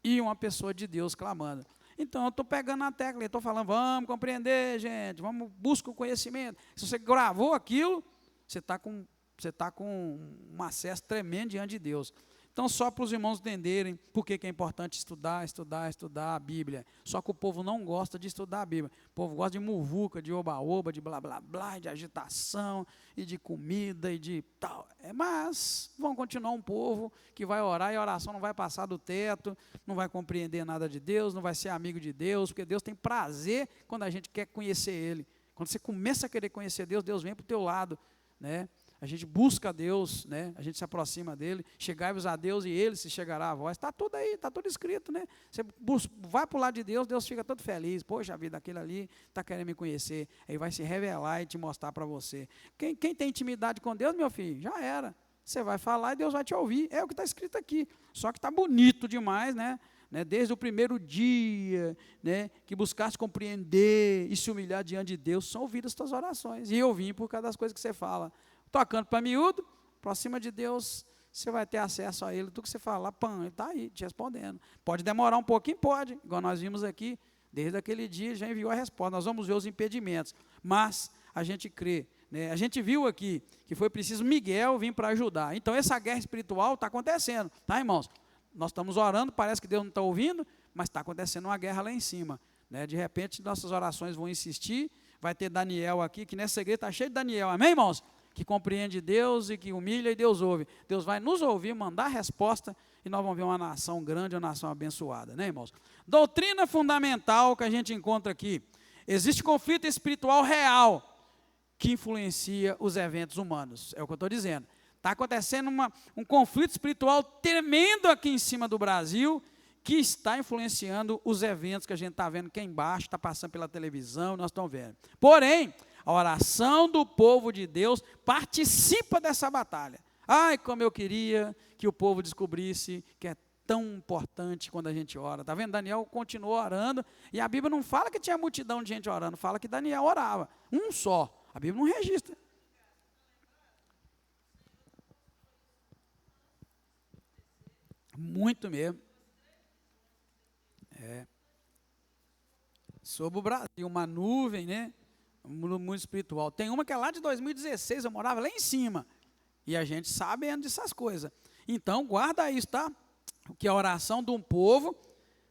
e uma pessoa de Deus clamando. Então, eu estou pegando na tecla, estou falando, vamos compreender, gente, vamos, busca o conhecimento. Se você gravou aquilo, você está com um acesso tremendo diante de Deus. Então, só para os irmãos entenderem por que é importante estudar a Bíblia. Só que o povo não gosta de estudar a Bíblia. O povo gosta de muvuca, de oba-oba, de blá, blá, blá, de agitação, e de comida, e de tal. Mas vão continuar um povo que vai orar e a oração não vai passar do teto, não vai compreender nada de Deus, não vai ser amigo de Deus, porque Deus tem prazer quando a gente quer conhecer Ele. Quando você começa a querer conhecer Deus, Deus vem para o teu lado, né? A gente busca a Deus, né? A gente se aproxima dele, chegai-vos a Deus e ele se chegará a vós. Está tudo aí, está tudo escrito, né? Você vai para o lado de Deus, Deus fica todo feliz. Poxa vida, aquele ali está querendo me conhecer. Aí vai se revelar e te mostrar para você. Quem tem intimidade com Deus, meu filho, já era. Você vai falar e Deus vai te ouvir. É o que está escrito aqui. Só que está bonito demais, né? Desde o primeiro dia, né, que buscaste compreender e se humilhar diante de Deus, são ouvidas as tuas orações. E eu vim por causa das coisas que você fala. Tocando para miúdo, próxima de Deus, você vai ter acesso a Ele, tudo que você fala, pã, Ele está aí, te respondendo. Pode demorar um pouquinho? Pode, igual nós vimos aqui, desde aquele dia já enviou a resposta, nós vamos ver os impedimentos, mas a gente crê, né? A gente viu aqui que foi preciso Miguel vir para ajudar, então essa guerra espiritual está acontecendo, tá, irmãos? Nós estamos orando, parece que Deus não está ouvindo, mas está acontecendo uma guerra lá em cima, né? De repente nossas orações vão insistir, vai ter Daniel aqui, que nessa igreja está cheio de Daniel, amém, irmãos? Que compreende Deus e que humilha e Deus ouve. Deus vai nos ouvir, mandar a resposta e nós vamos ver uma nação grande, uma nação abençoada, né, irmãos? Doutrina fundamental que a gente encontra aqui. Existe conflito espiritual real que influencia os eventos humanos, é o que eu estou dizendo. Está acontecendo um conflito espiritual tremendo aqui em cima do Brasil, que está influenciando os eventos que a gente está vendo aqui embaixo, está passando pela televisão, nós estamos vendo. Porém, a oração do povo de Deus participa dessa batalha. Ai, como eu queria que o povo descobrisse que é tão importante quando a gente ora. Está vendo? Daniel continuou orando, e a Bíblia não fala que tinha multidão de gente orando, fala que Daniel orava, um só. A Bíblia não registra. Muito mesmo. Sobre o Brasil, uma nuvem, né? Muito espiritual. Tem uma que é lá de 2016, eu morava lá em cima. E a gente sabendo dessas coisas. Então, guarda isso, tá? Que a oração de um povo,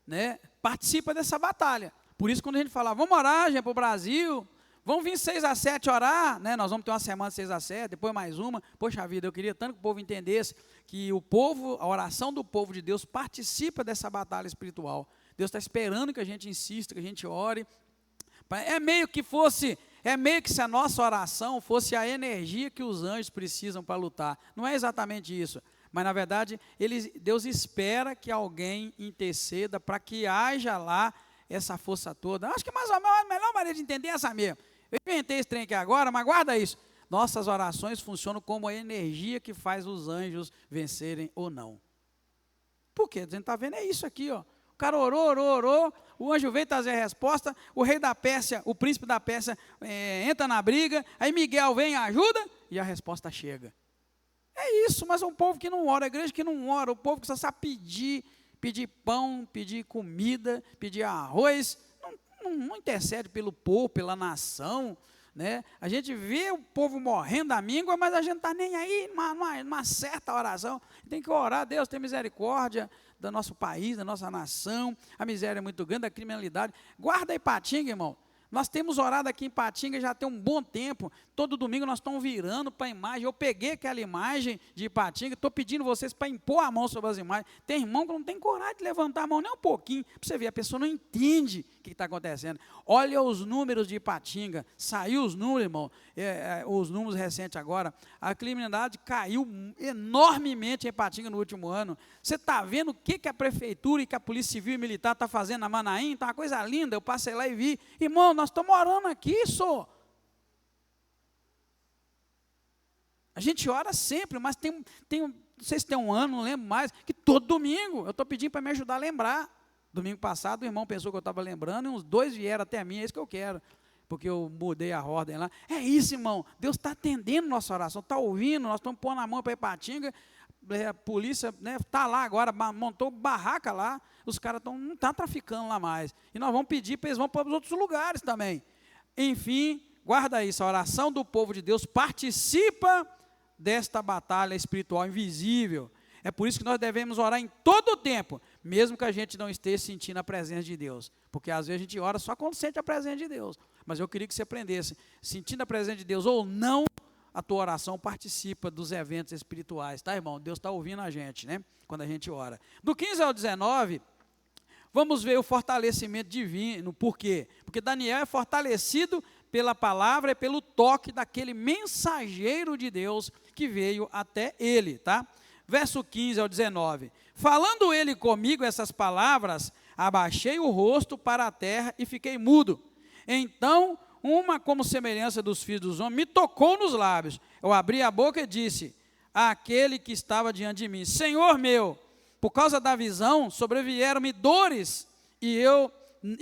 né, participa dessa batalha. Por isso, quando a gente fala, vamos orar, gente, para o Brasil, vamos vir 6-7 orar, né? Nós vamos ter uma semana de 6-7, depois mais uma. Poxa vida, eu queria tanto que o povo entendesse que o povo, a oração do povo de Deus participa dessa batalha espiritual. Deus está esperando que a gente insista, que a gente ore. É meio que se a nossa oração fosse a energia que os anjos precisam para lutar. Não é exatamente isso, mas na verdade Deus espera que alguém interceda para que haja lá essa força toda. Acho que mais ou menos a melhor maneira de entender é essa mesmo. Eu inventei esse trem aqui agora, mas guarda isso. Nossas orações funcionam como a energia que faz os anjos vencerem ou não. Por quê? A gente está vendo, é isso aqui, ó. O cara orou, o anjo veio trazer a resposta, o rei da Pérsia, o príncipe da Pérsia entra na briga, aí Miguel vem e ajuda, e a resposta chega. É isso, mas um povo que não ora, a igreja que não ora, o povo que só sabe pedir pão, pedir comida, pedir arroz, não intercede pelo povo, pela nação, né? A gente vê o povo morrendo à míngua, mas a gente não está nem aí numa certa oração. Tem que orar, Deus tem misericórdia do nosso país, da nossa nação, a miséria é muito grande, a criminalidade. Guarda Ipatinga, irmão. Nós temos orado aqui em Ipatinga já tem um bom tempo, todo domingo nós estamos virando para a imagem, eu peguei aquela imagem de Ipatinga, estou pedindo vocês para impor a mão sobre as imagens. Tem irmão que não tem coragem de levantar a mão nem um pouquinho, para você ver, a pessoa não entende o que está acontecendo. Olha os números de Ipatinga, saiu os números, irmão, os números recentes agora, a criminalidade caiu enormemente em Ipatinga no último ano. Você está vendo o que a prefeitura e que a polícia civil e militar está fazendo na Manaim? Está uma coisa linda, eu passei lá e vi, irmão, nós estamos orando aqui, só. A gente ora sempre, mas não sei se tem um ano, não lembro mais, que todo domingo eu estou pedindo para me ajudar a lembrar. Domingo passado o irmão pensou que eu estava lembrando, e uns 2 vieram até mim, é isso que eu quero, porque eu mudei a ordem lá. É isso, irmão, Deus está atendendo nossa oração, está ouvindo, nós estamos pondo a mão para Ipatinga, a polícia está lá agora, montou barraca lá, os caras não estão traficando lá mais. E nós vamos pedir para eles vão para os outros lugares também. Enfim, guarda isso, a oração do povo de Deus participa desta batalha espiritual invisível. É por isso que nós devemos orar em todo o tempo, mesmo que a gente não esteja sentindo a presença de Deus. Porque às vezes a gente ora só quando sente a presença de Deus. Mas eu queria que você aprendesse, sentindo a presença de Deus ou não, a tua oração participa dos eventos espirituais, tá, irmão? Deus está ouvindo a gente, né? Quando a gente ora. Do 15 ao 19, vamos ver o fortalecimento divino. Por quê? Porque Daniel é fortalecido pela palavra e pelo toque daquele mensageiro de Deus que veio até ele, tá? Verso 15 ao 19. Falando ele comigo essas palavras, abaixei o rosto para a terra e fiquei mudo. Então, uma como semelhança dos filhos dos homens me tocou nos lábios. Eu abri a boca e disse àquele que estava diante de mim: Senhor meu, por causa da visão sobrevieram-me dores e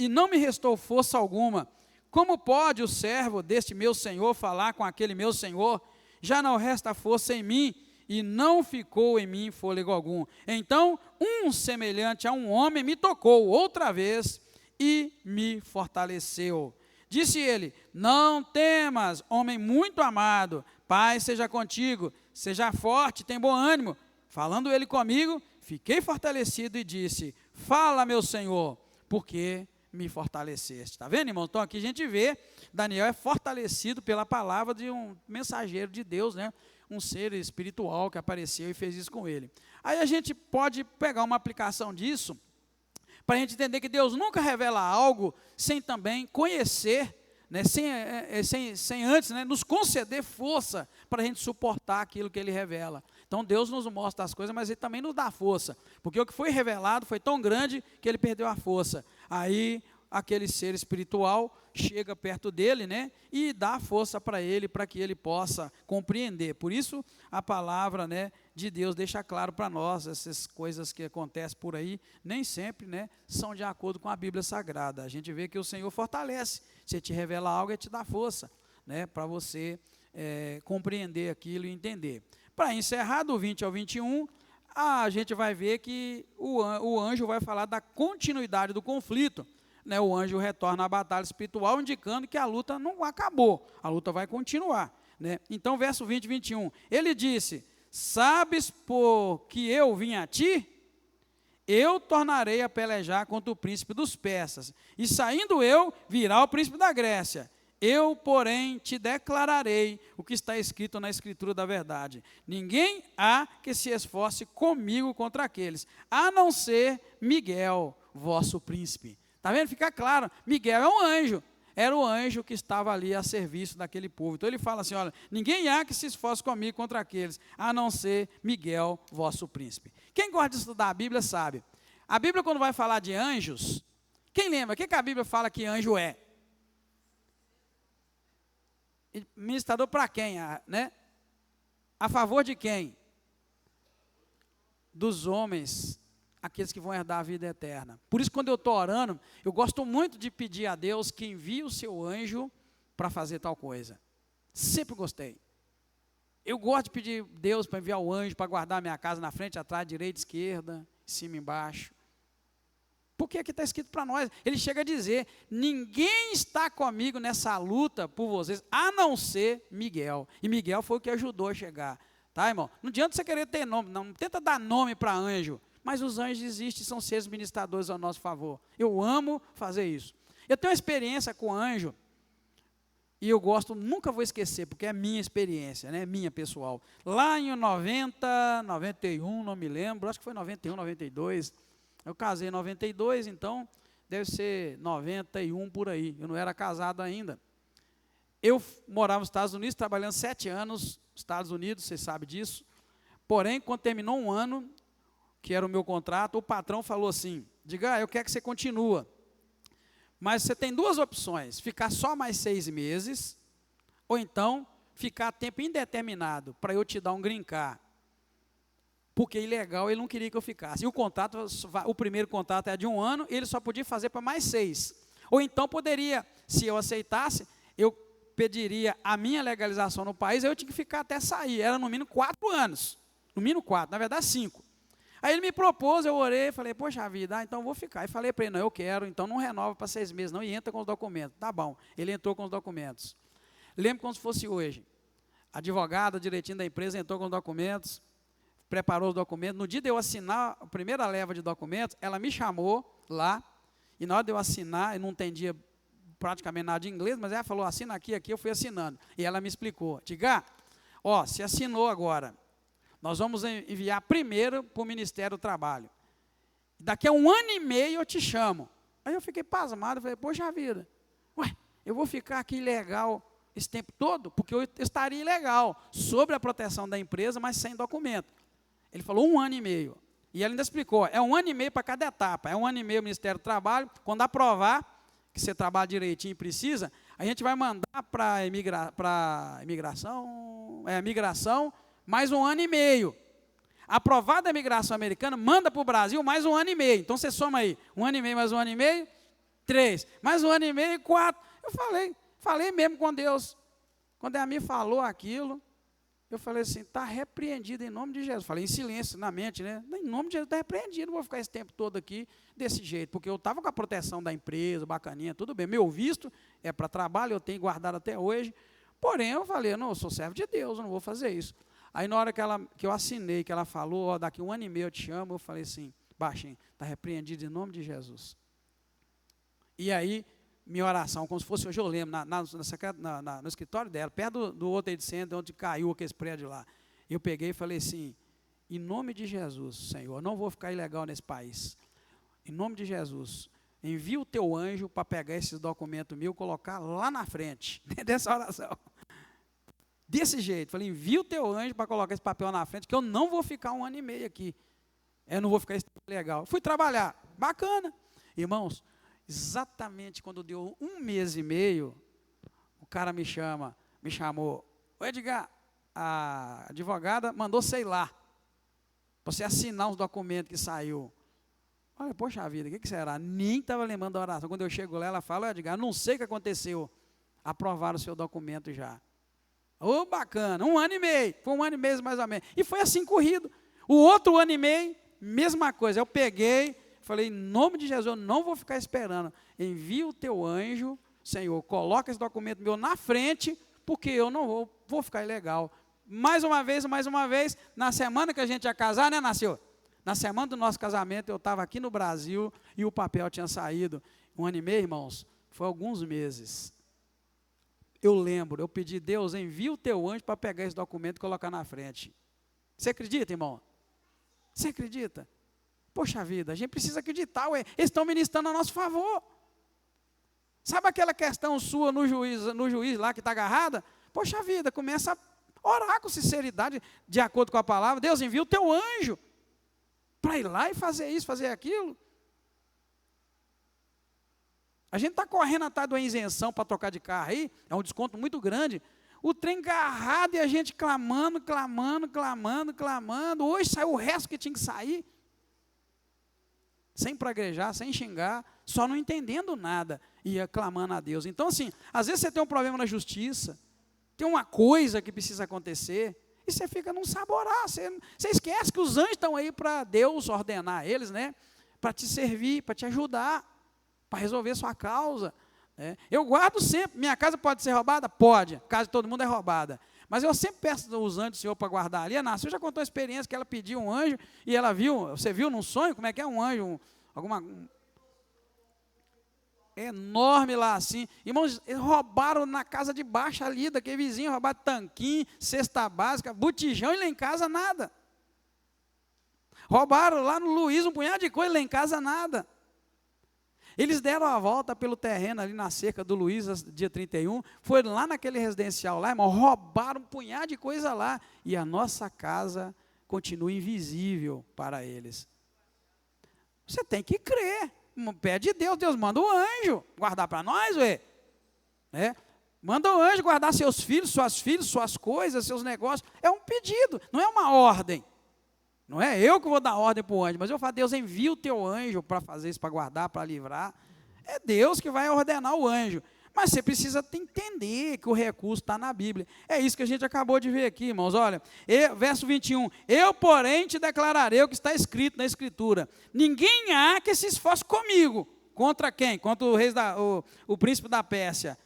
não me restou força alguma. Como pode o servo deste meu senhor falar com aquele meu senhor? Já não resta força em mim e não ficou em mim fôlego algum. Então, um semelhante a um homem me tocou outra vez e me fortaleceu. Disse ele: não temas, homem muito amado, paz seja contigo, seja forte, tem bom ânimo. Falando ele comigo, fiquei fortalecido e disse: fala, meu Senhor, porque me fortaleceste. Está vendo, irmão? Então aqui a gente vê, Daniel é fortalecido pela palavra de um mensageiro de Deus, né? Um ser espiritual que apareceu e fez isso com ele. Aí a gente pode pegar uma aplicação disso, para a gente entender que Deus nunca revela algo sem também conhecer, né, sem antes, né, nos conceder força para a gente suportar aquilo que Ele revela. Então Deus nos mostra as coisas, mas Ele também nos dá força, porque o que foi revelado foi tão grande que Ele perdeu a força. Aí aquele ser espiritual chega perto dele, né, e dá força para ele, para que ele possa compreender. Por isso a palavra, né, de Deus deixa claro para nós, essas coisas que acontecem por aí, nem sempre, né, são de acordo com a Bíblia Sagrada. A gente vê que o Senhor fortalece, se te revela algo, Ele te dá força, né, para você compreender aquilo e entender. Para encerrar, do 20 ao 21, a gente vai ver que o anjo vai falar da continuidade do conflito. Né, o anjo retorna à batalha espiritual, indicando que a luta não acabou, a luta vai continuar. Né? Então, verso 20 e 21, ele disse: sabes por que eu vim a ti? Eu tornarei a pelejar contra o príncipe dos persas, e saindo eu, virá o príncipe da Grécia. Eu, porém, te declararei o que está escrito na escritura da verdade. Ninguém há que se esforce comigo contra aqueles, a não ser Miguel, vosso príncipe. Está vendo? Fica claro, Miguel é um anjo, era o anjo que estava ali a serviço daquele povo. Então ele fala assim: olha, ninguém há que se esforce comigo contra aqueles, a não ser Miguel, vosso príncipe. Quem gosta de estudar a Bíblia sabe, a Bíblia quando vai falar de anjos, quem lembra, o que a Bíblia fala que anjo é? Ministrador para quem? Né? A favor de quem? Dos homens, aqueles que vão herdar a vida eterna. Por isso, quando eu estou orando, eu gosto muito de pedir a Deus que envie o seu anjo para fazer tal coisa. Sempre gostei. Eu gosto de pedir a Deus para enviar o anjo para guardar a minha casa na frente, atrás, direita, esquerda, em cima e embaixo. Porque aqui está escrito para nós, ele chega a dizer: ninguém está comigo nessa luta por vocês, a não ser Miguel. E Miguel foi o que ajudou a chegar. Tá, irmão? Não adianta você querer ter nome, não tenta dar nome para anjo. Mas os anjos existem, são seres ministradores ao nosso favor. Eu amo fazer isso. Eu tenho uma experiência com anjo, e eu gosto, nunca vou esquecer, porque é minha experiência, né, minha pessoal. Lá em 90, 91, não me lembro, acho que foi 91, 92. Eu casei em 92, então deve ser 91 por aí. Eu não era casado ainda. Eu morava nos Estados Unidos, trabalhando 7 anos nos Estados Unidos, você sabe disso. Porém, quando terminou um ano, que era o meu contrato, o patrão falou assim: diga, eu quero que você continue, mas você tem 2 opções, ficar só mais 6 meses, ou então ficar a tempo indeterminado, para eu te dar um green card, porque ilegal ele não queria que eu ficasse, e o primeiro contrato é de 1 ano, ele só podia fazer para mais 6, ou então poderia, se eu aceitasse, eu pediria a minha legalização no país, eu tinha que ficar até sair, era no mínimo 4 anos, no mínimo 4, na verdade 5. Aí ele me propôs, eu orei, falei, poxa vida, então eu vou ficar. Aí falei para ele, não, eu quero, então não renova para 6 meses, não, e entra com os documentos. Tá bom, ele entrou com os documentos. Lembro como se fosse hoje. A advogada, direitinho da empresa, entrou com os documentos, preparou os documentos. No dia de eu assinar a primeira leva de documentos, ela me chamou lá, e na hora de eu assinar, eu não entendia praticamente nada de inglês, mas ela falou, assina aqui, eu fui assinando. E ela me explicou, Tiga, ó, se assinou agora, nós vamos enviar primeiro para o Ministério do Trabalho. Daqui a 1 ano e meio eu te chamo. Aí eu fiquei pasmado, falei, poxa vida, ué, eu vou ficar aqui ilegal esse tempo todo? Porque eu estaria ilegal, sobre a proteção da empresa, mas sem documento. Ele falou 1 ano e meio. E ele ainda explicou, é 1 ano e meio para cada etapa, é 1 ano e meio o Ministério do Trabalho, quando aprovar, que você trabalha direitinho e precisa, a gente vai mandar para migração, mais 1 ano e meio. Aprovada a imigração americana, manda para o Brasil mais 1 ano e meio. Então você soma aí, 1 ano e meio mais 1 ano e meio, 3. Mais 1 ano e meio, 4. Eu falei mesmo com Deus. Quando a me falou aquilo, eu falei assim, está repreendido em nome de Jesus. Falei em silêncio, na mente, né? Em nome de Jesus, está repreendido, não vou ficar esse tempo todo aqui desse jeito, porque eu estava com a proteção da empresa, bacaninha, tudo bem. Meu visto é para trabalho, eu tenho guardado até hoje. Porém, eu falei, não, eu sou servo de Deus, eu não vou fazer isso. Aí na hora que eu assinei, que ela falou, ó, daqui 1 ano e meio eu te chamo, eu falei assim, baixinho, está repreendido em nome de Jesus. E aí, minha oração, como se fosse hoje, eu lembro, no escritório dela, perto do World Trade Center, onde caiu aquele prédio lá. Eu peguei e falei assim, em nome de Jesus, Senhor, eu não vou ficar ilegal nesse país. Em nome de Jesus, envia o teu anjo para pegar esses documentos meus e colocar lá na frente, dessa oração. Desse jeito, falei, envia o teu anjo para colocar esse papel na frente, que eu não vou ficar 1 ano e meio aqui. Eu não vou ficar legal. Fui trabalhar, bacana. Irmãos, exatamente quando deu 1 mês e meio, o cara me chamou, ô Edgar, a advogada mandou sei lá, para você assinar os documentos que saiu. Olha, poxa vida, o que será? Nem estava lembrando da oração. Quando eu chego lá, ela fala, Edgar, não sei o que aconteceu, aprovaram o seu documento já. Ô, bacana, 1 ano e meio, foi 1 ano e meio mais ou menos, e foi assim corrido. O outro 1 ano e meio, mesma coisa, eu peguei, falei, em nome de Jesus, eu não vou ficar esperando, envia o teu anjo, Senhor, coloca esse documento meu na frente, porque eu não vou ficar ilegal. Mais uma vez, na semana que a gente ia casar, né, Nasceu? Na semana do nosso casamento, eu estava aqui no Brasil, e o papel tinha saído. 1 ano e meio, irmãos, foi alguns meses. Eu lembro, eu pedi, Deus, envia o teu anjo para pegar esse documento e colocar na frente. Você acredita, irmão? Você acredita? Poxa vida, a gente precisa acreditar, ué. Eles estão ministrando a nosso favor. Sabe aquela questão sua no juiz lá que está agarrada? Poxa vida, começa a orar com sinceridade, de acordo com a palavra. Deus, envia o teu anjo para ir lá e fazer isso, fazer aquilo. A gente está correndo atrás de uma isenção para trocar de carro aí, é um desconto muito grande. O trem agarrado e a gente clamando. Hoje saiu o resto que tinha que sair. Sem praguejar, sem xingar, só não entendendo nada. Ia clamando a Deus. Então, assim, às vezes você tem um problema na justiça, tem uma coisa que precisa acontecer, e você fica num saborá. Você esquece que os anjos estão aí para Deus ordenar eles, né? Para te servir, para te ajudar, para resolver sua causa. Né? Eu guardo sempre. Minha casa pode ser roubada? Pode. A casa de todo mundo é roubada. Mas eu sempre peço os anjos do Senhor para guardar ali. A Nasceu já contou a experiência que ela pediu um anjo e ela viu, você viu num sonho como é que é um anjo, enorme lá assim. Irmãos, eles roubaram na casa de baixo ali, daquele vizinho, roubaram tanquinho, cesta básica, botijão e lá em casa nada. Roubaram lá no Luiz um punhado de coisa, lá em casa nada. Eles deram a volta pelo terreno ali na cerca do Luiz, dia 31, foram lá naquele residencial lá, irmão, roubaram um punhado de coisa lá, e a nossa casa continua invisível para eles. Você tem que crer, pede Deus, Deus manda o anjo guardar para nós, ué. Né? Manda o anjo guardar seus filhos, suas coisas, seus negócios, é um pedido, não é uma ordem. Não é eu que vou dar ordem para o anjo, mas eu falo, Deus, envia o teu anjo para fazer isso, para guardar, para livrar. É Deus que vai ordenar o anjo. Mas você precisa entender que o recurso está na Bíblia. É isso que a gente acabou de ver aqui, irmãos. Olha, verso 21. Eu, porém, te declararei o que está escrito na Escritura. Ninguém há que se esforce comigo. Contra quem? Contra o príncipe da Pérsia.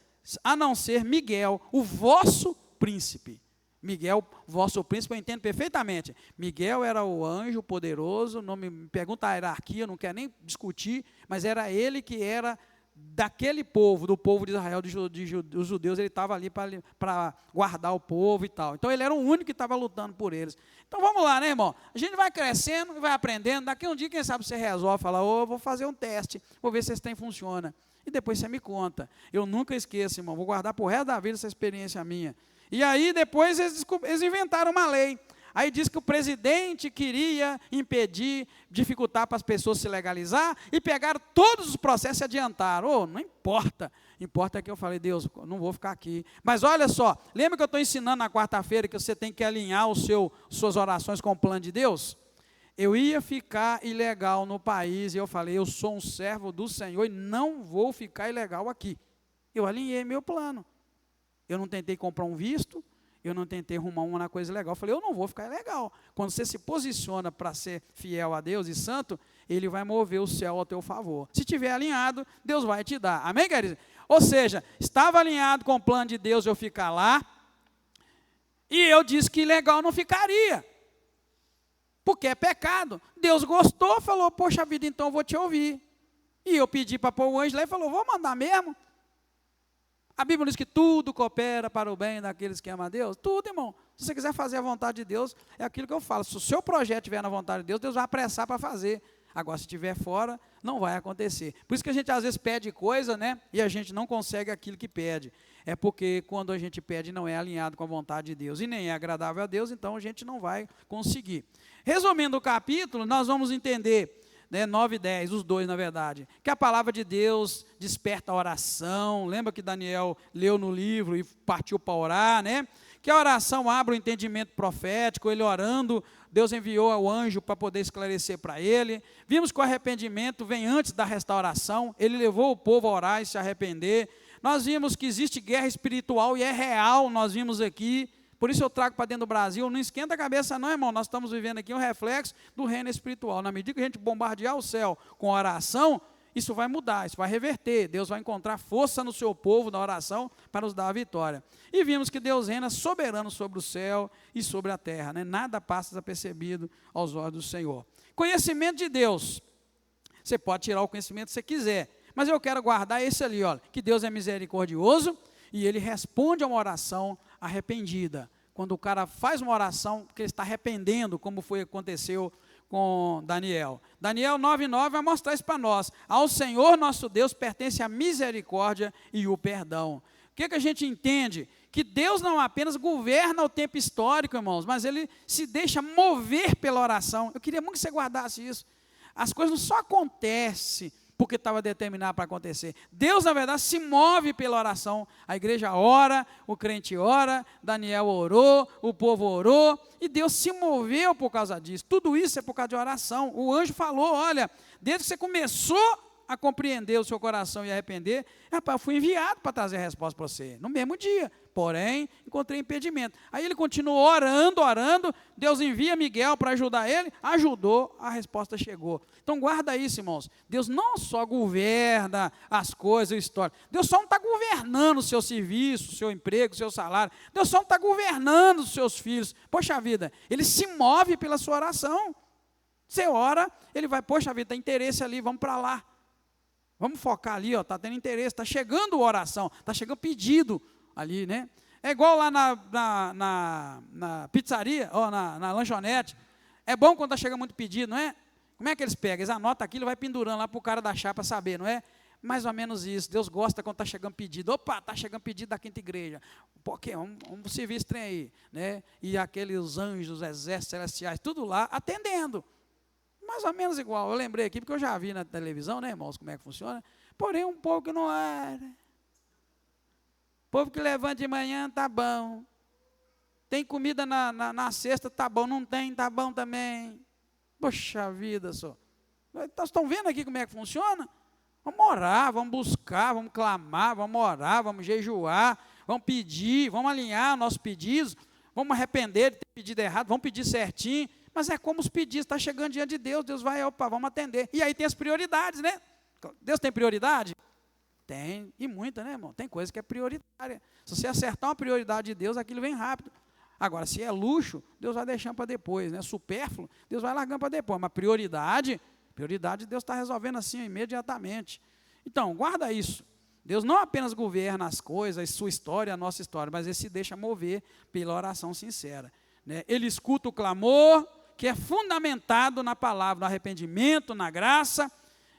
A não ser Miguel, o vosso príncipe. Miguel, vosso príncipe, eu entendo perfeitamente. Miguel era o anjo poderoso, não me pergunta a hierarquia, não quero nem discutir, mas era ele que era daquele povo, do povo de Israel, dos judeus, ele estava ali para guardar o povo e tal. Então ele era o único que estava lutando por eles. Então vamos lá, né, irmão? A gente vai crescendo e vai aprendendo. Daqui um dia, quem sabe, você resolve falar, eu vou fazer um teste, vou ver se esse trem funciona. E depois você me conta. Eu nunca esqueço, irmão, vou guardar para o resto da vida essa experiência minha. E aí depois eles inventaram uma lei. Aí diz que o presidente queria impedir, dificultar para as pessoas se legalizar e pegaram todos os processos e adiantaram. Não importa. Importa que eu falei, Deus, não vou ficar aqui. Mas olha só, lembra que eu estou ensinando na quarta-feira que você tem que alinhar suas orações com o plano de Deus? Eu ia ficar ilegal no país e eu falei, eu sou um servo do Senhor e não vou ficar ilegal aqui. Eu alinhei meu plano. Eu não tentei comprar um visto, eu não tentei arrumar uma coisa legal. Eu falei, eu não vou ficar ilegal. Quando você se posiciona para ser fiel a Deus e santo, Ele vai mover o céu ao teu favor. Se estiver alinhado, Deus vai te dar. Amém, queridos? Ou seja, estava alinhado com o plano de Deus eu ficar lá, e eu disse que ilegal não ficaria, porque é pecado. Deus gostou, falou, poxa vida, então eu vou te ouvir. E eu pedi para pôr o anjo lá e falou, vou mandar mesmo. A Bíblia diz que tudo coopera para o bem daqueles que amam a Deus. Tudo, irmão. Se você quiser fazer a vontade de Deus, é aquilo que eu falo. Se o seu projeto estiver na vontade de Deus, Deus vai apressar para fazer. Agora, se estiver fora, não vai acontecer. Por isso que a gente às vezes pede coisa, né? E a gente não consegue aquilo que pede. É porque quando a gente pede não é alinhado com a vontade de Deus e nem é agradável a Deus, então a gente não vai conseguir. Resumindo o capítulo, nós vamos entender, 9 e 10, os dois na verdade, que a palavra de Deus desperta a oração. Lembra que Daniel leu no livro e partiu para orar, né? Que a oração abre o entendimento profético. Ele orando, Deus enviou o anjo para poder esclarecer para ele. Vimos que o arrependimento vem antes da restauração. Ele levou o povo a orar e se arrepender. Nós vimos que existe guerra espiritual e é real, nós vimos aqui. Por isso eu trago para dentro do Brasil, não esquenta a cabeça não, irmão, nós estamos vivendo aqui um reflexo do reino espiritual. Na medida que a gente bombardear o céu com oração, isso vai mudar, isso vai reverter. Deus vai encontrar força no seu povo, na oração, para nos dar a vitória. E vimos que Deus reina soberano sobre o céu e sobre a terra, né? Nada passa desapercebido aos olhos do Senhor. Conhecimento de Deus, você pode tirar o conhecimento que você quiser, mas eu quero guardar esse ali, olha, que Deus é misericordioso e Ele responde a uma oração arrependida. Quando o cara faz uma oração que ele está arrependendo, como aconteceu com Daniel. Daniel 9:9 vai mostrar isso para nós. Ao Senhor nosso Deus pertence a misericórdia e o perdão. O que a gente entende? Que Deus não apenas governa o tempo histórico, irmãos, mas Ele se deixa mover pela oração. Eu queria muito que você guardasse isso. As coisas não só acontecem porque estava determinado para acontecer. Deus, na verdade, se move pela oração. A igreja ora, o crente ora, Daniel orou, o povo orou, e Deus se moveu por causa disso. Tudo isso é por causa de oração. O anjo falou, olha, desde que você começou a compreender o seu coração e arrepender, rapaz, eu fui enviado para trazer a resposta para você, no mesmo dia. Porém, encontrei impedimento. Aí ele continuou orando, Deus envia Miguel para ajudar ele, ajudou, a resposta chegou. Então guarda isso, irmãos. Deus não só governa as coisas, a história. Deus só não está governando o seu serviço, o seu emprego, o seu salário. Deus só não está governando os seus filhos. Poxa vida, Ele se move pela sua oração. Você ora, Ele vai, poxa vida, tem interesse ali, vamos para lá. Vamos focar ali, está tendo interesse, está chegando oração, está chegando pedido ali, né? É igual lá na pizzaria, ou na lanchonete. É bom quando está chegando muito pedido, não é? Como é que eles pegam? Eles anotam aquilo e vai pendurando lá para o cara da chapa saber, não é? Mais ou menos isso. Deus gosta quando está chegando pedido. Opa, está chegando pedido da quinta igreja. Por quê? Vamos servir esse trem aí, né? E aqueles anjos, exércitos celestiais, tudo lá, atendendo. Mais ou menos igual. Eu lembrei aqui, porque eu já vi na televisão, né, irmãos, como é que funciona. Porém, um pouco não era. Povo que levanta de manhã, tá bom. Tem comida na sexta, tá bom. Não tem, tá bom também. Poxa vida, só. Vocês estão vendo aqui como é que funciona? Vamos orar, vamos buscar, vamos clamar, vamos orar, vamos jejuar, vamos pedir, vamos alinhar nossos pedidos, vamos arrepender de ter pedido errado, vamos pedir certinho, mas é como os pedidos, está chegando diante de Deus, Deus vai, opa, vamos atender. E aí tem as prioridades, né? Deus tem prioridade? Tem, e muita, né, irmão? Tem coisa que é prioritária. Se você acertar uma prioridade de Deus, aquilo vem rápido. Agora, se é luxo, Deus vai deixando para depois, né? Supérfluo, Deus vai largando para depois. Mas prioridade, Deus está resolvendo assim imediatamente. Então, guarda isso. Deus não apenas governa as coisas, sua história, a nossa história, mas Ele se deixa mover pela oração sincera, né? Ele escuta o clamor, que é fundamentado na palavra, no arrependimento, na graça,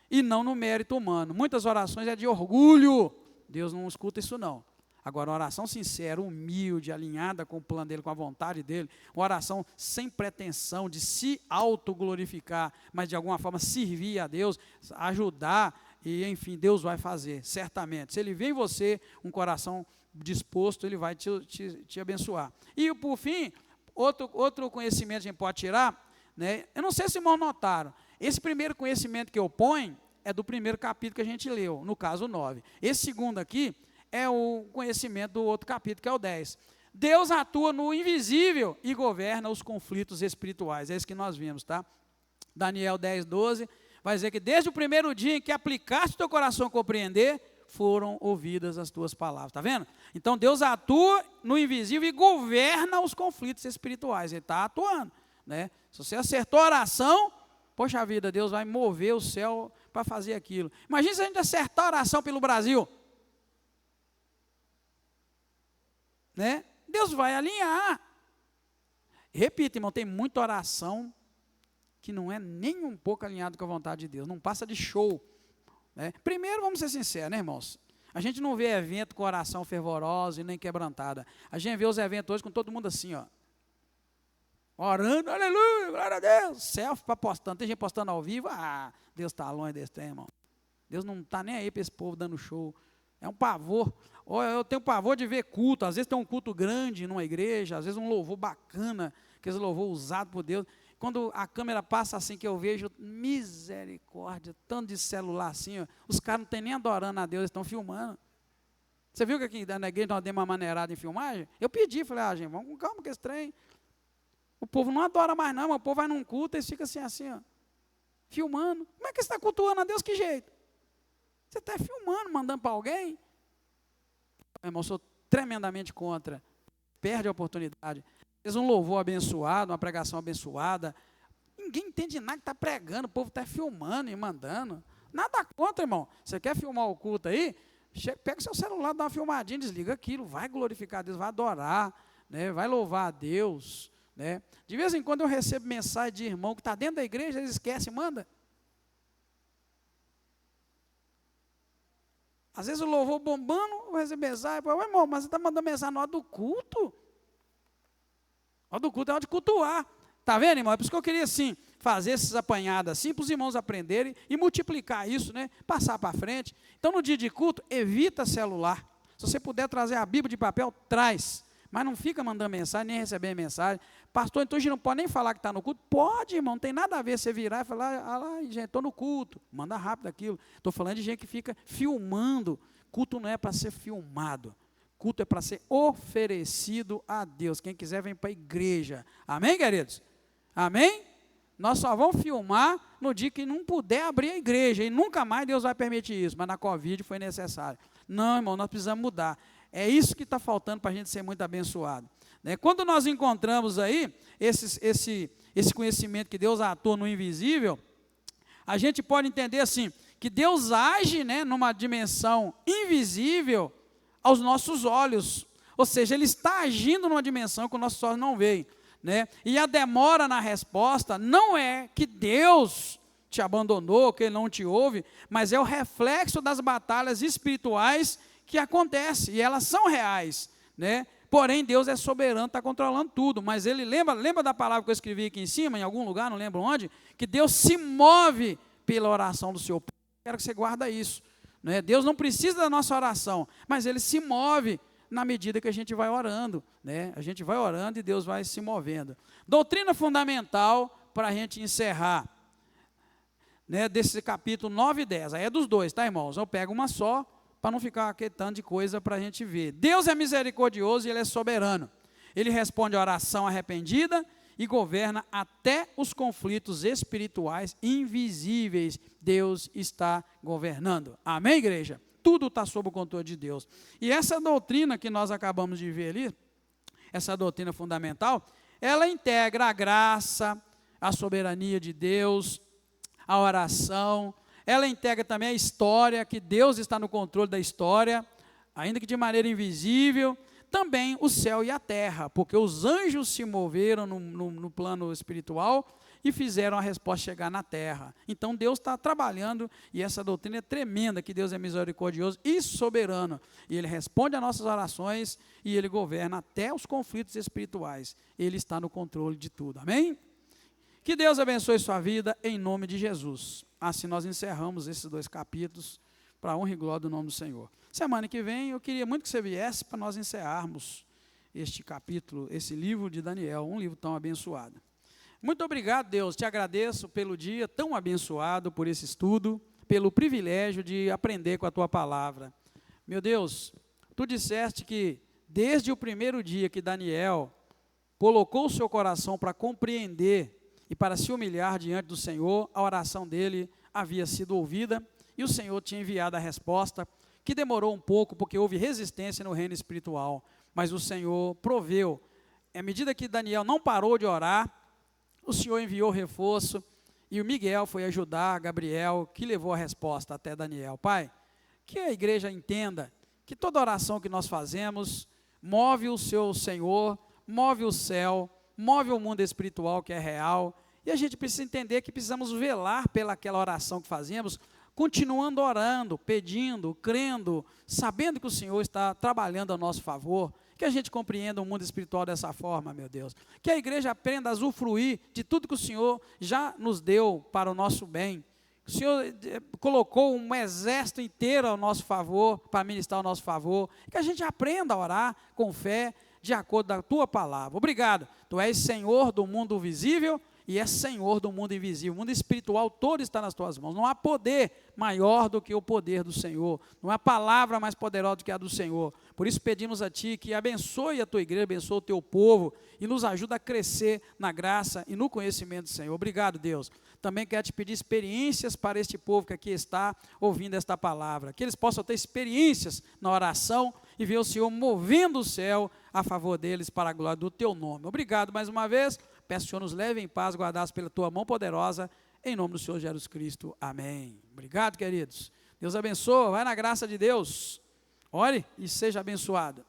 e não no mérito humano. Muitas orações é de orgulho, Deus não escuta isso não. Agora, uma oração sincera, humilde, alinhada com o plano dele, com a vontade dele, uma oração sem pretensão de se autoglorificar, mas de alguma forma servir a Deus, ajudar, e enfim, Deus vai fazer, certamente. Se Ele vê em você um coração disposto, Ele vai te abençoar. E por fim, outro conhecimento que a gente pode tirar, né? Eu não sei se irmãos notaram, esse primeiro conhecimento que eu ponho é do primeiro capítulo que a gente leu, no caso 9. Esse segundo aqui é o conhecimento do outro capítulo, que é o 10. Deus atua no invisível e governa os conflitos espirituais. É isso que nós vimos, tá? Daniel 10, 12, vai dizer que desde o primeiro dia em que aplicaste o teu coração a compreender, foram ouvidas as tuas palavras. Está vendo? Então Deus atua no invisível e governa os conflitos espirituais. Ele está atuando, né? Se você acertou a oração, poxa vida, Deus vai mover o céu para fazer aquilo. Imagina se a gente acertar a oração pelo Brasil, né? Deus vai alinhar. Repito, irmão, tem muita oração que não é nem um pouco alinhado com a vontade de Deus, não passa de show, né? Primeiro, vamos ser sinceros, né, irmãos? A gente não vê evento com oração fervorosa e nem quebrantada. A gente vê os eventos hoje com todo mundo assim, ó, orando, aleluia, glória a Deus, selfie para postando, tem gente postando ao vivo, Deus está longe desse trem, irmão. Deus não está nem aí para esse povo dando show. É um pavor. Eu tenho pavor de ver culto. Às vezes tem um culto grande numa igreja, às vezes um louvor bacana, aquele louvor usado por Deus. Quando a câmera passa assim, que eu vejo, misericórdia, tanto de celular assim, ó, os caras não estão nem adorando a Deus, eles estão filmando. Você viu que aqui na igreja nós demos uma maneirada em filmagem? Eu pedi, falei, gente, vamos com calma com esse trem. O povo não adora mais não, mas o povo vai num culto e fica assim, ó, filmando. Como é que você está cultuando a Deus? Que jeito? Você está filmando, mandando para alguém? Meu irmão, eu sou tremendamente contra. Perde a oportunidade. Fez um louvor abençoado, uma pregação abençoada. Ninguém entende nada que está pregando, o povo está filmando e mandando. Nada contra, irmão. Você quer filmar o culto aí? Pega o seu celular, dá uma filmadinha, desliga aquilo, vai glorificar a Deus, vai adorar, né? Vai louvar a Deus, né? De vez em quando eu recebo mensagem de irmão que está dentro da igreja, eles esquecem, manda. Às vezes o louvor bombando, eu recebo mensagem, irmão, mas você está mandando mensagem na hora do culto? A hora do culto é hora de cultuar. Está vendo, irmão? É por isso que eu queria, assim, fazer esses apanhados assim, para os irmãos aprenderem e multiplicar isso, né? Passar para frente. Então, no dia de culto, evita celular. Se você puder trazer a Bíblia de papel, traz. Mas não fica mandando mensagem, nem recebendo mensagem. Pastor, então a gente não pode nem falar que está no culto? Pode, irmão, não tem nada a ver você virar e falar, gente, estou no culto. Manda rápido aquilo. Estou falando de gente que fica filmando. Culto não é para ser filmado. Culto é para ser oferecido a Deus. Quem quiser vem para a igreja. Amém, queridos? Amém? Nós só vamos filmar no dia que não puder abrir a igreja. E nunca mais Deus vai permitir isso. Mas na Covid foi necessário. Não, irmão, nós precisamos mudar. É isso que está faltando para a gente ser muito abençoado, né? Quando nós encontramos aí esse conhecimento que Deus atua no invisível, a gente pode entender assim, que Deus age, né, numa dimensão invisível aos nossos olhos. Ou seja, Ele está agindo numa dimensão que os nossos olhos não veem, né? E a demora na resposta não é que Deus te abandonou, que Ele não te ouve, mas é o reflexo das batalhas espirituais que acontecem, e elas são reais, né? Porém, Deus é soberano, está controlando tudo, mas Ele lembra da palavra que eu escrevi aqui em cima, em algum lugar, não lembro onde, que Deus se move pela oração do seu povo. Quero que você guarda isso, né? Deus não precisa da nossa oração, mas Ele se move na medida que a gente vai orando, né? A gente vai orando e Deus vai se movendo. Doutrina fundamental para a gente encerrar. né, desse capítulo 9 e 10. Aí é dos dois, tá, irmãos? Eu pego uma só, para não ficar aquele tanto de coisa para a gente ver. Deus é misericordioso e Ele é soberano. Ele responde a oração arrependida e governa até os conflitos espirituais invisíveis. Deus está governando. Amém, igreja? Tudo está sob o controle de Deus. E essa doutrina que nós acabamos de ver ali, essa doutrina fundamental, ela integra a graça, a soberania de Deus, a oração, ela integra também a história, que Deus está no controle da história, ainda que de maneira invisível, também o céu e a terra, porque os anjos se moveram no plano espiritual e fizeram a resposta chegar na terra. Então Deus está trabalhando, e essa doutrina é tremenda, que Deus é misericordioso e soberano, e Ele responde às nossas orações, e Ele governa até os conflitos espirituais. Ele está no controle de tudo, amém? Que Deus abençoe sua vida, em nome de Jesus. Assim nós encerramos esses 2 capítulos, para a honra e glória do nome do Senhor. Semana que vem, eu queria muito que você viesse, para nós encerrarmos este capítulo, esse livro de Daniel, um livro tão abençoado. Muito obrigado, Deus, te agradeço pelo dia tão abençoado, por esse estudo, pelo privilégio de aprender com a tua palavra. Meu Deus, tu disseste que desde o primeiro dia que Daniel colocou o seu coração para compreender e para se humilhar diante do Senhor, a oração dele havia sido ouvida e o Senhor tinha enviado a resposta, que demorou um pouco porque houve resistência no reino espiritual, mas o Senhor proveu. À medida que Daniel não parou de orar, o Senhor enviou reforço e o Miguel foi ajudar Gabriel, que levou a resposta até Daniel. Pai, que a igreja entenda que toda oração que nós fazemos move o seu Senhor, move o céu, move o mundo espiritual que é real, e a gente precisa entender que precisamos velar pelaquela oração que fazemos, continuando orando, pedindo, crendo, sabendo que o Senhor está trabalhando a nosso favor, que a gente compreenda o mundo espiritual dessa forma, meu Deus, que a igreja aprenda a usufruir de tudo que o Senhor já nos deu para o nosso bem. O Senhor colocou um exército inteiro ao nosso favor, para ministrar ao nosso favor, que a gente aprenda a orar com fé, de acordo com a tua palavra. Obrigado, tu és Senhor do mundo visível e és Senhor do mundo invisível. O mundo espiritual todo está nas tuas mãos. Não há poder maior do que o poder do Senhor. Não há palavra mais poderosa do que a do Senhor. Por isso pedimos a ti que abençoe a tua igreja, abençoe o teu povo e nos ajuda a crescer na graça e no conhecimento do Senhor. Obrigado, Deus. Também quero te pedir experiências para este povo que aqui está ouvindo esta palavra. Que eles possam ter experiências na oração e ver o Senhor movendo o céu a favor deles para a glória do teu nome. Obrigado mais uma vez. Peço que o Senhor nos leve em paz, guardados pela tua mão poderosa, em nome do Senhor Jesus Cristo. Amém. Obrigado, queridos. Deus abençoe. Vai na graça de Deus. Ore e seja abençoado.